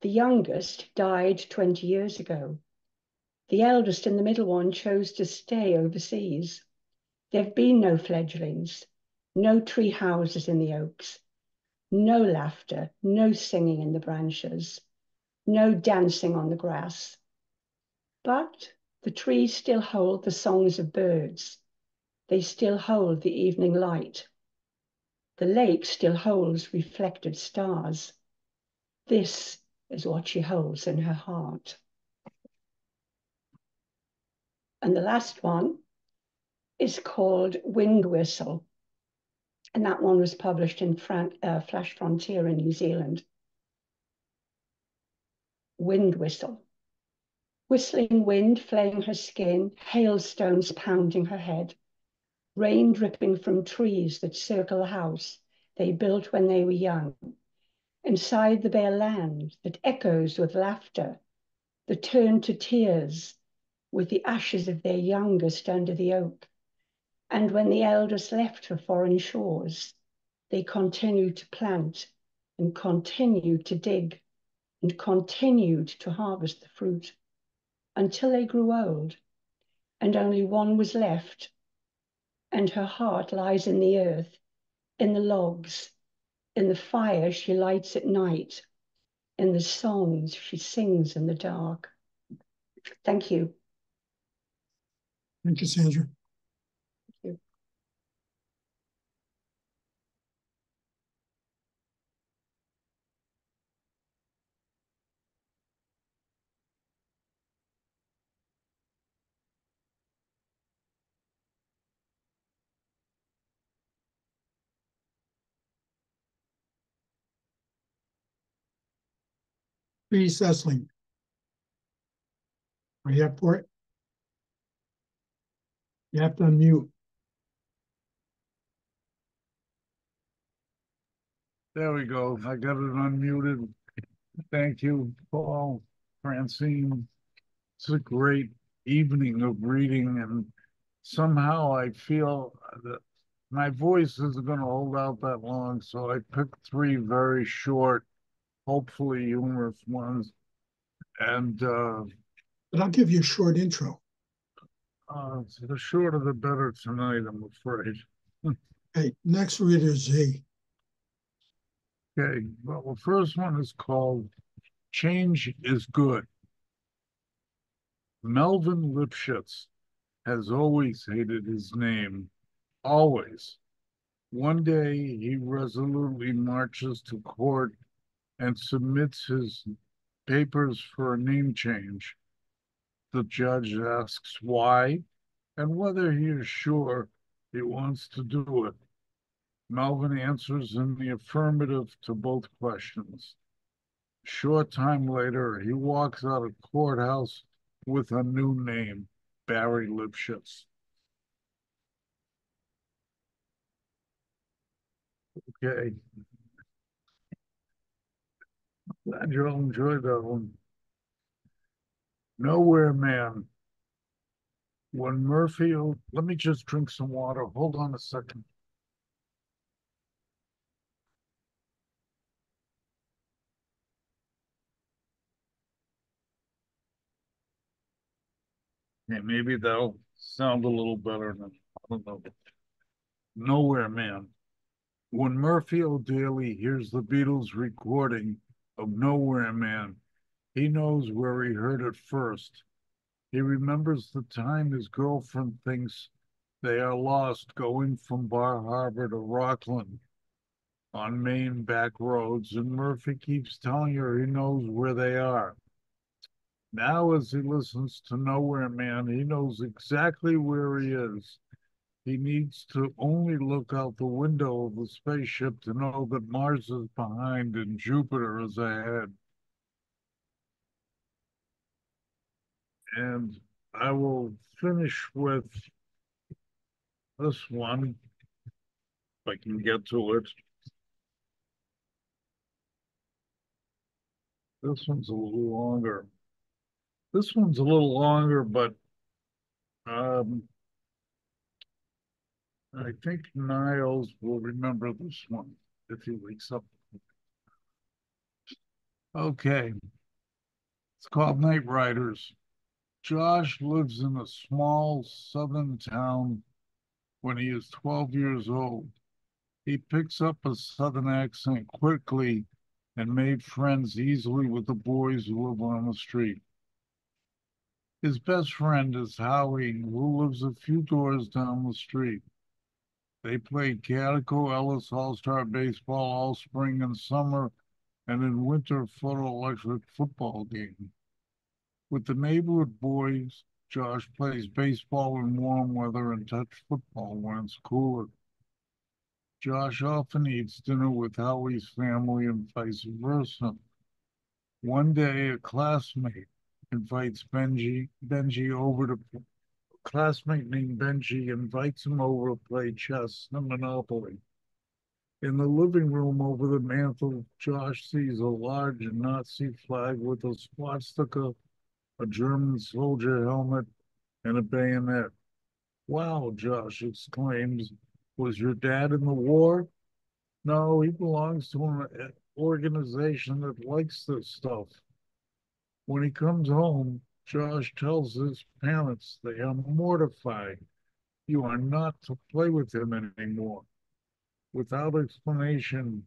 The youngest died 20 years ago. The eldest and the middle one chose to stay overseas. There have been no fledglings, no tree houses in the oaks, no laughter, no singing in the branches, no dancing on the grass. But the trees still hold the songs of birds. They still hold the evening light. The lake still holds reflected stars. This is what she holds in her heart. And the last one is called Wind Whistle. And that one was published in Flash Frontier in New Zealand. Wind Whistle. Whistling wind flaying her skin, hailstones pounding her head, rain dripping from trees that circle the house they built when they were young, inside the bare land that echoes with laughter, that turned to tears with the ashes of their youngest under the oak. And when the eldest left for foreign shores, they continued to plant and continued to dig and continued to harvest the fruit until they grew old and only one was left. And her heart lies in the earth, in the logs, in the fire she lights at night, in the songs she sings in the dark. Thank you. Thank you, Sandra. Thank you. Please, Sesling. Are you up for it? You have to unmute. There we go. I got it unmuted. Thank you, Paul, Francine. It's a great evening of reading, and somehow I feel that my voice isn't going to hold out that long, so I picked 3 very short, hopefully humorous ones. And But I'll give you a short intro. the shorter the better tonight, I'm afraid. Hey, next reader is Zvi. Okay, well, the first one is called Change is Good. Melvin Lipschitz has always hated his name, always. One day he resolutely marches to court and submits his papers for a name change. The judge asks why and whether he is sure he wants to do it. Melvin answers in the affirmative to both questions. Short time later, he walks out of courthouse with a new name, Barry Lipschitz. Okay. Glad you all enjoyed that one. Nowhere Man. When Murphy, let me just drink some water. Hold on a second. Okay, maybe that'll sound a little better than, I don't know. Nowhere Man. When Murphy O'Daly hears the Beatles recording of Nowhere Man, he knows where he heard it first. He remembers the time his girlfriend thinks they are lost going from Bar Harbor to Rockland on Maine back roads, and Murphy keeps telling her he knows where they are. Now, as he listens to Nowhere Man, he knows exactly where he is. He needs to only look out the window of the spaceship to know that Mars is behind and Jupiter is ahead. And I will finish with this one, if I can get to it. This one's a little longer. This one's a little longer, but I think Niles will remember this one if he wakes up. Okay. It's called Night Riders. Josh lives in a small southern town when he is 12 years old. He picks up a southern accent quickly and made friends easily with the boys who live on the street. His best friend is Howie, who lives a few doors down the street. They played Calico Ellis All-Star Baseball all spring and summer, and in winter photoelectric football game. With the neighborhood boys, Josh plays baseball in warm weather and touch football when it's cooler. Josh often eats dinner with Howie's family and vice versa. One day, a classmate invites Benji over to classmate named Benji invites him over to play chess and Monopoly. In the living room over the mantel, Josh sees a large Nazi flag with a swastika, a German soldier helmet, and a bayonet. Wow, Josh exclaims. Was your dad in the war? No, he belongs to an organization that likes this stuff. When he comes home, Josh tells his parents they are mortified. You are not to play with him anymore. Without explanation,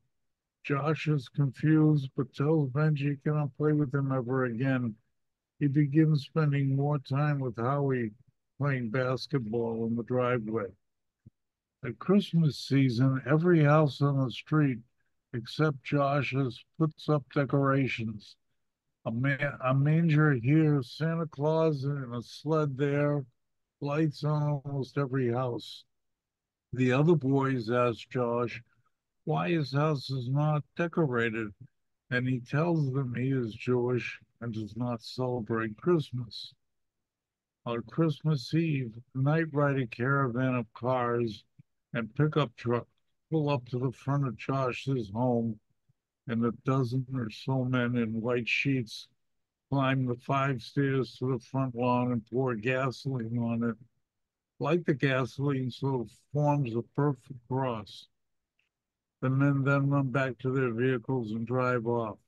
Josh is confused but tells Benji he cannot play with him ever again. He begins spending more time with Howie playing basketball in the driveway. At Christmas season, every house on the street except Josh's puts up decorations. A manger here, Santa Claus and a sled there, lights on almost every house. The other boys ask Josh why his house is not decorated, and he tells them he is Jewish and does not celebrate Christmas. On Christmas Eve, a night riding caravan of cars and pickup truck pull up to the front of Josh's home, and a dozen or so men in white sheets climb the 5 stairs to the front lawn and pour gasoline on it. Light the gasoline so it forms a perfect cross. The men then run back to their vehicles and drive off.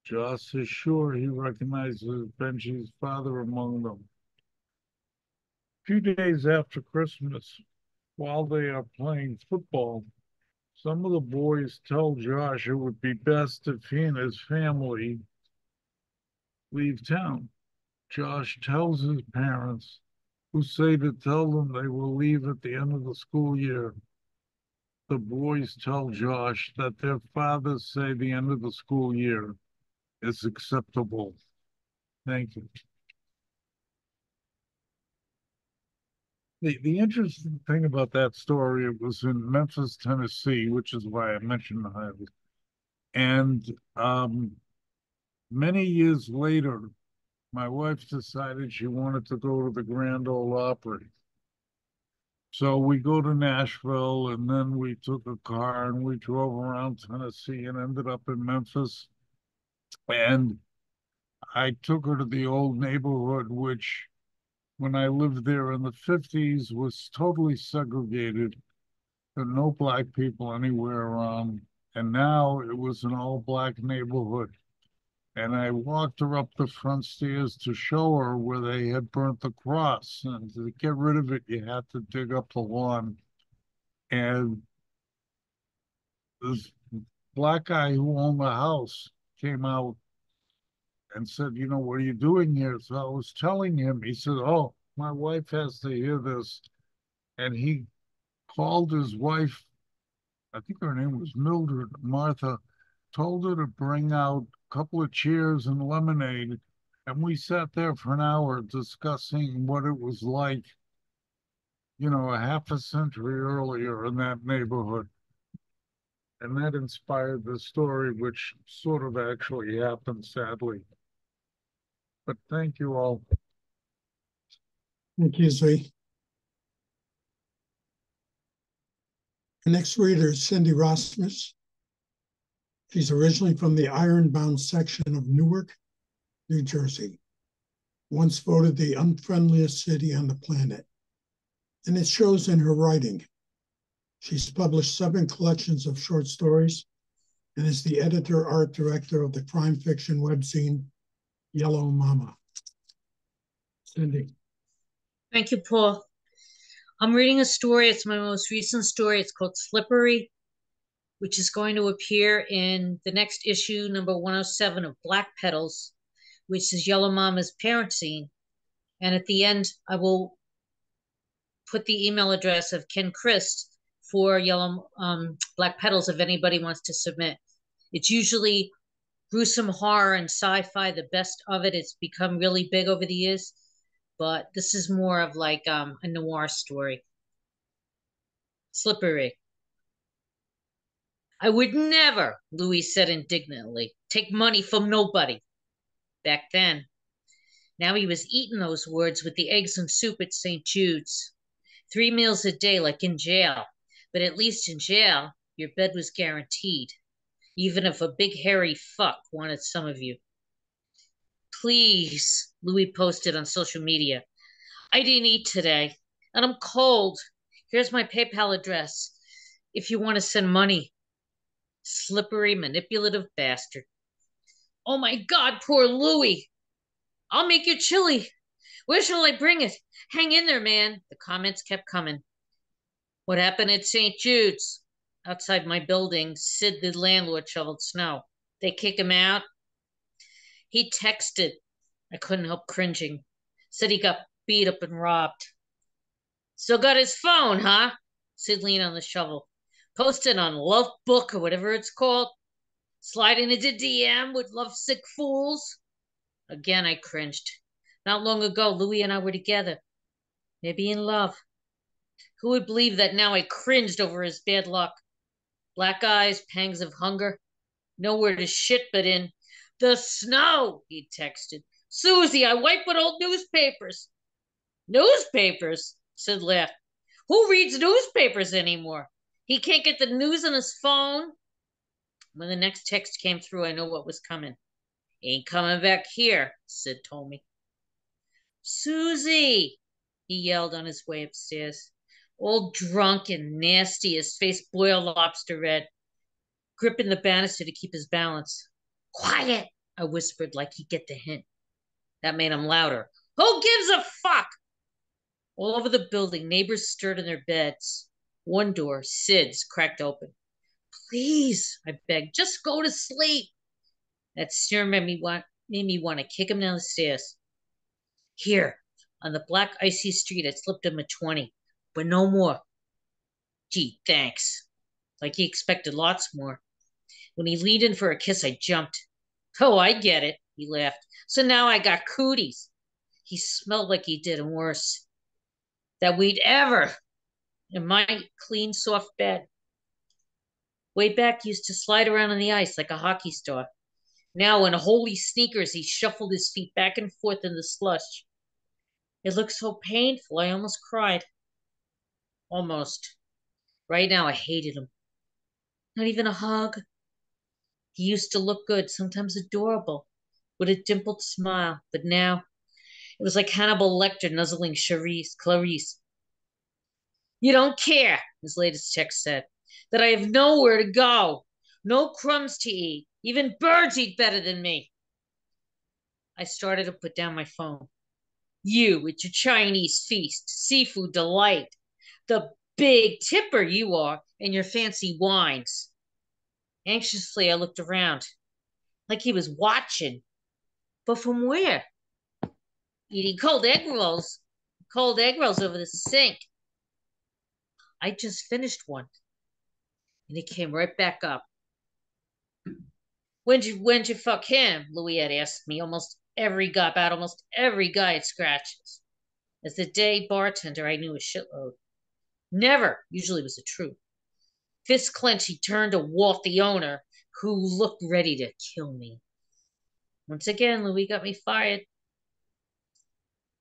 Josh is sure he recognizes Benji's father among them. A few days after Christmas, while they are playing football, some of the boys tell Josh it would be best if he and his family leave town. Josh tells his parents, who say to tell them they will leave at the end of the school year. The boys tell Josh that their fathers say the end of the school year is acceptable. Thank you. The interesting thing about that story, it was in Memphis, Tennessee, which is why I mentioned the Highlands. And many years later, my wife decided she wanted to go to the Grand Ole Opry. So we go to Nashville, and then we took a car and we drove around Tennessee and ended up in Memphis. And I took her to the old neighborhood, which when I lived there in the 50s was totally segregated. There were no black people anywhere around. And now it was an all black neighborhood. And I walked her up the front stairs to show her where they had burnt the cross. And to get rid of it, you had to dig up the lawn. And this black guy who owned the house came out and said, you know, what are you doing here? So I was telling him, he said, oh, my wife has to hear this. And he called his wife, I think her name was Mildred, Martha, told her to bring out a couple of chairs and lemonade. And we sat there for an hour discussing what it was like, you know, a half a century earlier in that neighborhood. And that inspired the story, which sort of actually happened, sadly. But thank you all. Thank you, Zvi. The next reader is Cindy Rosmus. She's originally from the Ironbound section of Newark, New Jersey, once voted the unfriendliest city on the planet. And it shows in her writing. She's published 7 collections of short stories and is the editor, art director of the crime fiction webzine, Yellow Mama. Cindy. Thank you, Paul. I'm reading a story. It's my most recent story. It's called Slippery, which is going to appear in the next issue, number 107 of Black Petals, which is Yellow Mama's parent scene. And at the end, I will put the email address of Ken Christ for Yellow Black Petals if anybody wants to submit. It's usually gruesome horror and sci-fi, the best of it. It's become really big over the years, but this is more of like a noir story. Slippery. I would never, Louis said indignantly, take money from nobody. Back then. Now he was eating those words with the eggs and soup at St. Jude's. 3 meals a day like in jail. But at least in jail, your bed was guaranteed. Even if a big hairy fuck wanted some of you. Please, Louis posted on social media. I didn't eat today, and I'm cold. Here's my PayPal address if you want to send money. Slippery, manipulative bastard. Oh my God, poor Louis. I'll make you chili. Where shall I bring it? Hang in there, man. The comments kept coming. What happened at St. Jude's? Outside my building, Sid, the landlord, shoveled snow. They kicked him out. He texted. I couldn't help cringing. Said he got beat up and robbed. Still got his phone, huh? Sid leaned on the shovel. Posted on Love Book or whatever it's called. Sliding into DM with lovesick fools. Again, I cringed. Not long ago, Louis and I were together. Maybe in love. Who would believe that now I cringed over his bad luck? Black eyes, pangs of hunger. Nowhere to shit but in the snow, he texted. Susie, I wipe with old newspapers. Newspapers? Sid laughed. Who reads newspapers anymore? He can't get the news on his phone. When the next text came through, I know what was coming. Ain't coming back here, Sid told me. Susie, he yelled on his way upstairs. All drunk and nasty, his face boiled lobster red, gripping the banister to keep his balance. Quiet, I whispered like he'd get the hint. That made him louder. Who gives a fuck? All over the building, neighbors stirred in their beds. One door, Sid's, cracked open. Please, I begged, just go to sleep. That stare made me want to kick him down the stairs. Here, on the black icy street, I slipped him a 20, but no more. Gee, thanks. Like he expected lots more. When he leaned in for a kiss, I jumped. Oh, I get it, he laughed. So now I got cooties. He smelled like he did, and worse. that we'd ever in my clean, soft bed. Way back, used to slide around on the ice like a hockey star. Now, in holy sneakers, he shuffled his feet back and forth in the slush. It looked so painful, I almost cried. Almost. Right now, I hated him. Not even a hug. He used to look good, sometimes adorable, with a dimpled smile, but now it was like Hannibal Lecter nuzzling Clarice. You don't care, his latest text said, that I have nowhere to go, no crumbs to eat. Even birds eat better than me. I started to put down my phone. You with your Chinese feast, seafood delight, the big tipper you are, and your fancy wines. Anxiously, I looked around, like he was watching. But from where? Eating cold egg rolls. Cold egg rolls over the sink. I just finished one. And he came right back up. When'd you fuck him? Louis had asked me almost every guy at Scratches. As the day bartender, I knew a shitload. Never usually was the truth. Fist clenched, he turned to Walt, the owner, who looked ready to kill me. Once again, Louis got me fired.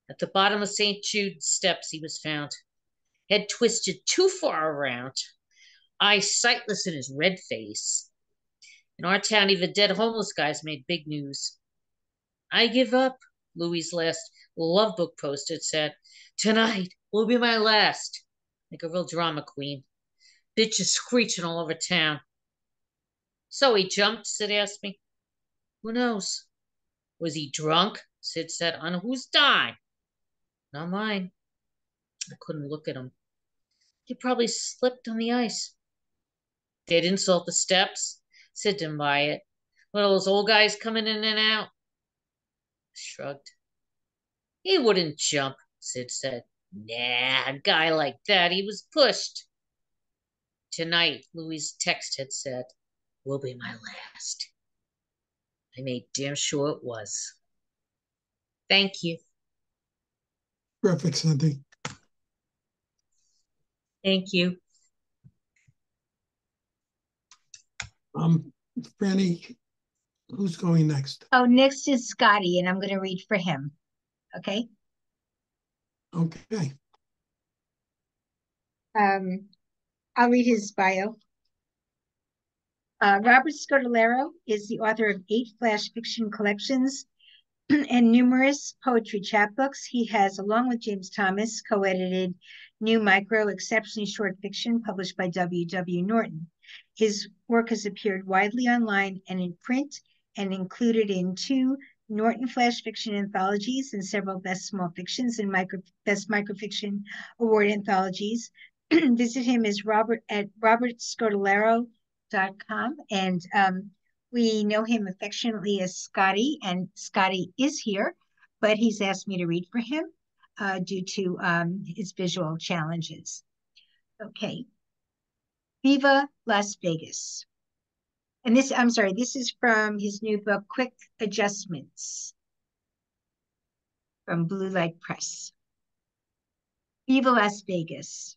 At the bottom of St. Jude's steps, he was found. Head twisted too far around. Eyes sightless in his red face. In our town, even dead homeless guys made big news. I give up, Louis' last love book post had said. Tonight will be my last. Like a real drama queen. Bitches screeching all over town. So he jumped, Sid asked me. Who knows? Was he drunk? Sid said. On whose dime? Not mine. I couldn't look at him. He probably slipped on the ice. They'd insult the steps. Sid didn't buy it. One of those old guys coming in and out. Shrugged. He wouldn't jump, Sid said. Nah, a guy like that, he was pushed. Tonight, Louis' text had said, will be my last. I made damn sure it was. Thank you. Perfect, Sandy. Thank you. Franny, who's going next? Oh, next is Scotty, and I'm going to read for him. Okay. Okay. I'll read his bio. Robert Scotellaro is the author of 8 flash fiction collections and numerous poetry chapbooks. He has, along with James Thomas, co-edited New Micro, exceptionally short fiction published by W.W. Norton. His work has appeared widely online and in print and included in 2 Norton Flash Fiction anthologies and several Best Small Fictions and Best Microfiction Award anthologies. Visit him at robertscotellaro.com, and we know him affectionately as Scotty, and Scotty is here, but he's asked me to read for him due to his visual challenges. Okay. Viva Las Vegas. And this is from his new book, Quick Adjustments, from Blue Light Press. Viva Las Vegas.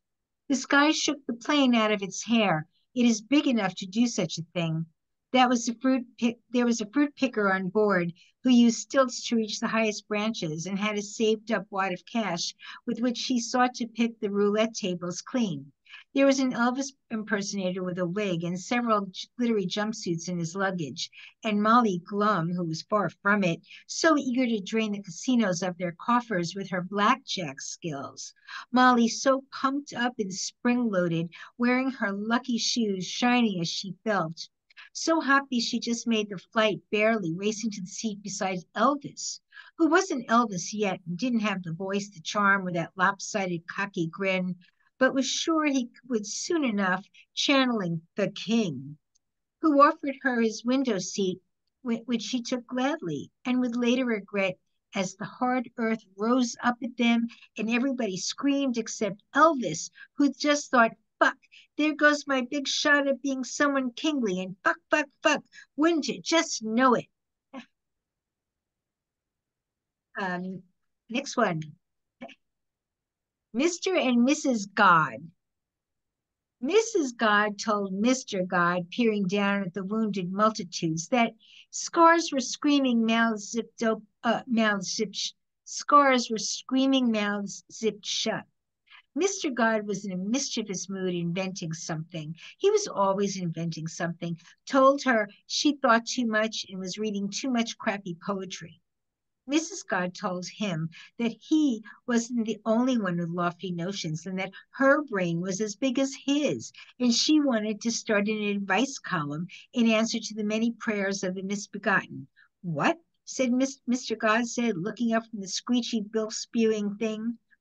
The sky shook the plane out of its hair. It is big enough to do such a thing. There was a fruit picker on board who used stilts to reach the highest branches and had a saved up wad of cash with which he sought to pick the roulette tables clean. There was an Elvis impersonator with a wig and several glittery jumpsuits in his luggage, and Molly Glum, who was far from it, so eager to drain the casinos of their coffers with her blackjack skills. Molly so pumped up and spring-loaded, wearing her lucky shoes shiny as she felt. So happy she just made the flight barely, racing to the seat beside Elvis, who wasn't Elvis yet and didn't have the voice, the charm, or that lopsided cocky grin, but was sure he would soon enough, channeling the king, who offered her his window seat, which she took gladly, and would later regret as the hard earth rose up at them and everybody screamed except Elvis, who just thought, fuck, there goes my big shot at being someone kingly, and fuck, fuck, fuck, wouldn't you just know it? Next one. Mr. and Mrs. God. Mrs. God told Mr. God, peering down at the wounded multitudes, that scars were screaming, mouths zipped scars were screaming, mouths zipped shut. Mr. God was in a mischievous mood, inventing something. He was always inventing something. Told her she thought too much and was reading too much crappy poetry. Mrs. God told him that he wasn't the only one with lofty notions and that her brain was as big as his, and she wanted to start an advice column in answer to the many prayers of the misbegotten. What? Said Mr. God said, looking up from the screechy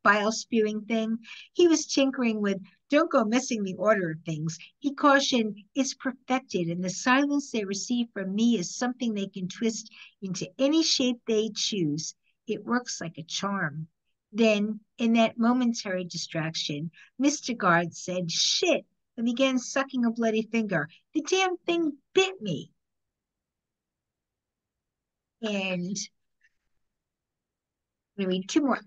bile spewing thing. He was tinkering with, don't go missing the order of things. He cautioned, it's perfected, and the silence they receive from me is something they can twist into any shape they choose. It works like a charm. Then, in that momentary distraction, Mr. God said, shit, and began sucking a bloody finger. The damn thing bit me. And I'm going to read two more.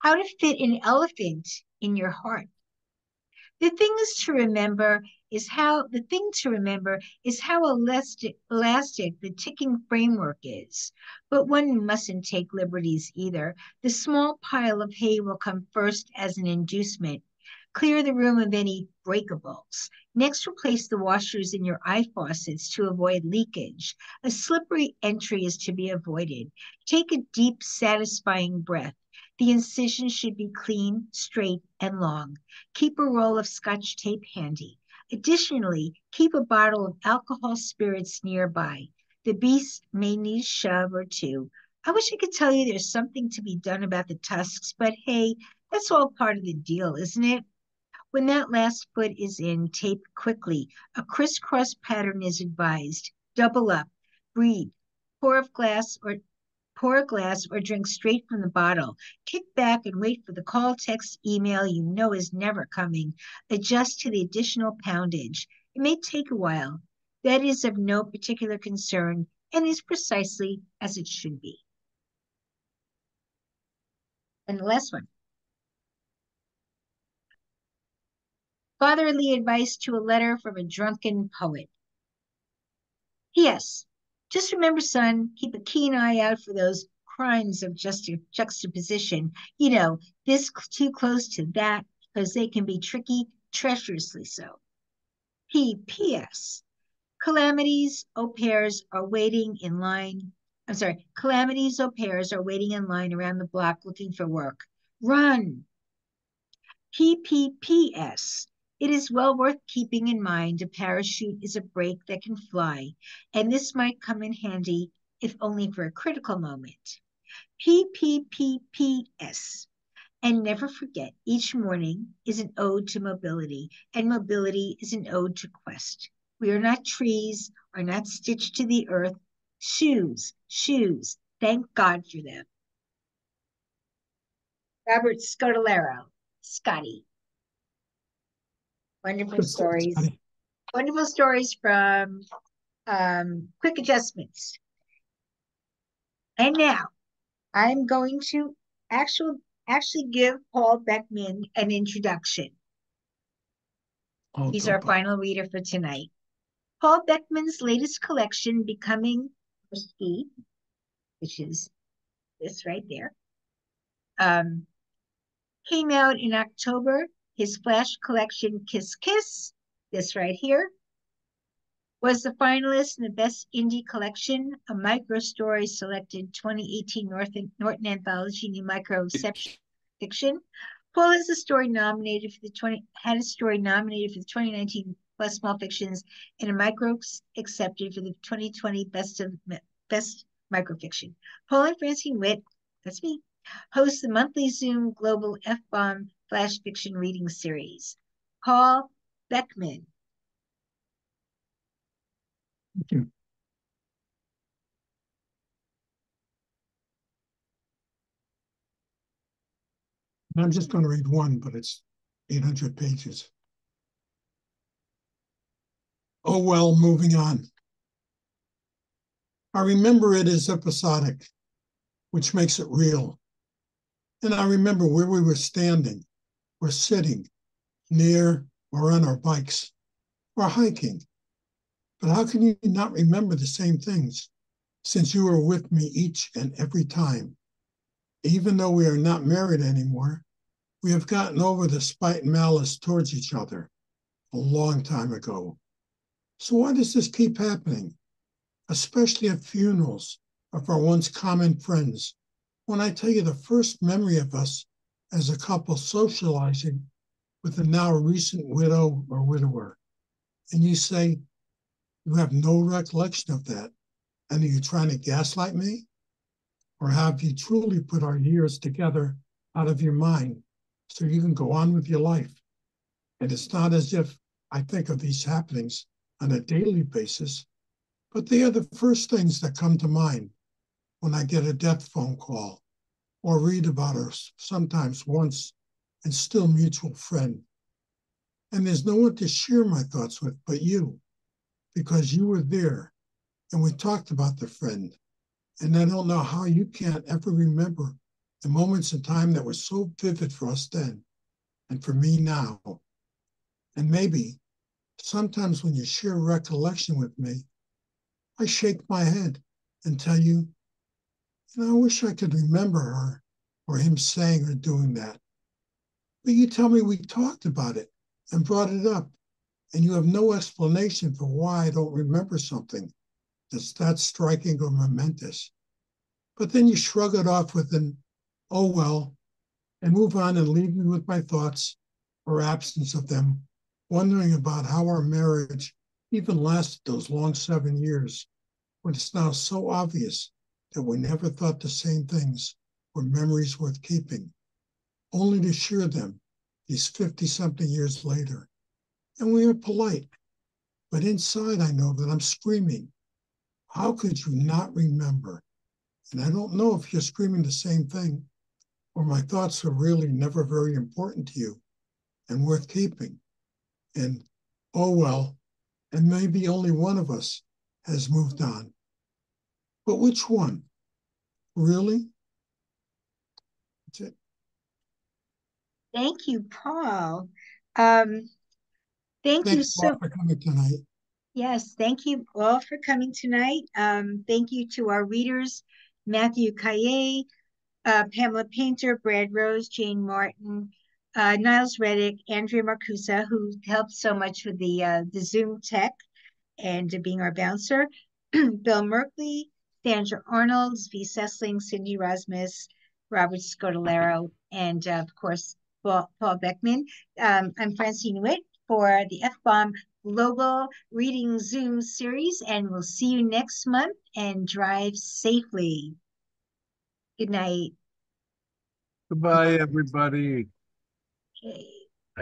How to fit an elephant in your heart. The thing to remember is how elastic the ticking framework is. But one mustn't take liberties either. The small pile of hay will come first as an inducement. Clear the room of any breakables. Next, replace the washers in your eye faucets to avoid leakage. A slippery entry is to be avoided. Take a deep, satisfying breath. The incision should be clean, straight, and long. Keep a roll of Scotch tape handy. Additionally, keep a bottle of alcohol spirits nearby. The beast may need a shove or two. I wish I could tell you there's something to be done about the tusks, but hey, that's all part of the deal, isn't it? When that last foot is in, tape quickly. A crisscross pattern is advised. Double up. Breathe. Pour a glass or drink straight from the bottle. Kick back and wait for the call, text, email you know is never coming. Adjust to the additional poundage. It may take a while. That is of no particular concern and is precisely as it should be. And the last one. Fatherly advice to a letter from a drunken poet. P.S. Just remember, son, keep a keen eye out for those crimes of juxtaposition. You know, this too close to that, because they can be tricky, treacherously so. P.P.S. Calamities au pairs are waiting in line. Calamities au pairs are waiting in line around the block looking for work. Run. P.P.P.S. It is well worth keeping in mind a parachute is a brake that can fly, and this might come in handy if only for a critical moment. P.P.P.P.S. And never forget, each morning is an ode to mobility, and mobility is an ode to quest. We are not trees, are not stitched to the earth. Shoes, shoes, thank God for them. Robert Scotellaro, Scotty. Wonderful stories. Wonderful stories from Quick Adjustments. And now I'm going to actually give Paul Beckman an introduction. He's our final reader for tonight. Paul Beckman's latest collection, Becoming Risky, which is this right there, came out in October. His flash collection, Kiss Kiss, this right here, was the finalist in the Best Indie Collection, a micro story selected 2018 Norton Anthology New Micro Fiction. Paul has a story nominated for the 2019 Plus Small Fictions and a micro accepted for the 2020 Best Microfiction. Paul and Francine Witte, that's me, host the monthly Zoom Global F-Bomb Flash Fiction Reading Series. Paul Beckman. Thank you. I'm just going to read one, but it's 800 pages. Oh, well, moving on. I remember it as episodic, which makes it real. And I remember where we were standing or sitting, near or on our bikes, or hiking. But how can you not remember the same things, since you were with me each and every time? Even though we are not married anymore, we have gotten over the spite and malice towards each other a long time ago. So why does this keep happening, especially at funerals of our once common friends, when I tell you the first memory of us as a couple socializing with a now recent widow or widower, and you say you have no recollection of that, and are you trying to gaslight me? Or have you truly put our years together out of your mind so you can go on with your life? And it's not as if I think of these happenings on a daily basis, but they are the first things that come to mind when I get a death phone call or read about our sometimes once and still mutual friend. And there's no one to share my thoughts with but you, because you were there and we talked about the friend. And I don't know how you can't ever remember the moments in time that were so vivid for us then and for me now. And maybe sometimes when you share recollection with me, I shake my head and tell you, I wish I could remember her or him saying or doing that. But you tell me we talked about it and brought it up, and you have no explanation for why I don't remember something that's that striking or momentous. But then you shrug it off with an, oh well, and move on and leave me with my thoughts or absence of them, wondering about how our marriage even lasted those long 7 years, when it's now so obvious that we never thought the same things were memories worth keeping, only to share them these 50-something years later. And we are polite, but inside I know that I'm screaming, how could you not remember? And I don't know if you're screaming the same thing, or my thoughts are really never very important to you and worth keeping. And oh well, and maybe only one of us has moved on. But which one? Really? That's it. Thank you, Paul. Thank you Thanks a lot so for coming tonight. Yes, thank you all for coming tonight. Thank you to our readers, Mathieu Cailler, Pamela Painter, Brad Rose, Jayne Martin, Niles Reddick, Andrea Marcusa, who helped so much with the Zoom tech and being our bouncer, Billl Merklee, Sandra Arnold, Zvi Sesling, Cindy Rosmus, Robert Scotellaro, and of course, Paul Beckman. I'm Francine Witte for the F-Bomb Global Reading Zoom series, and we'll see you next month, and drive safely. Good night. Goodbye, everybody. Okay.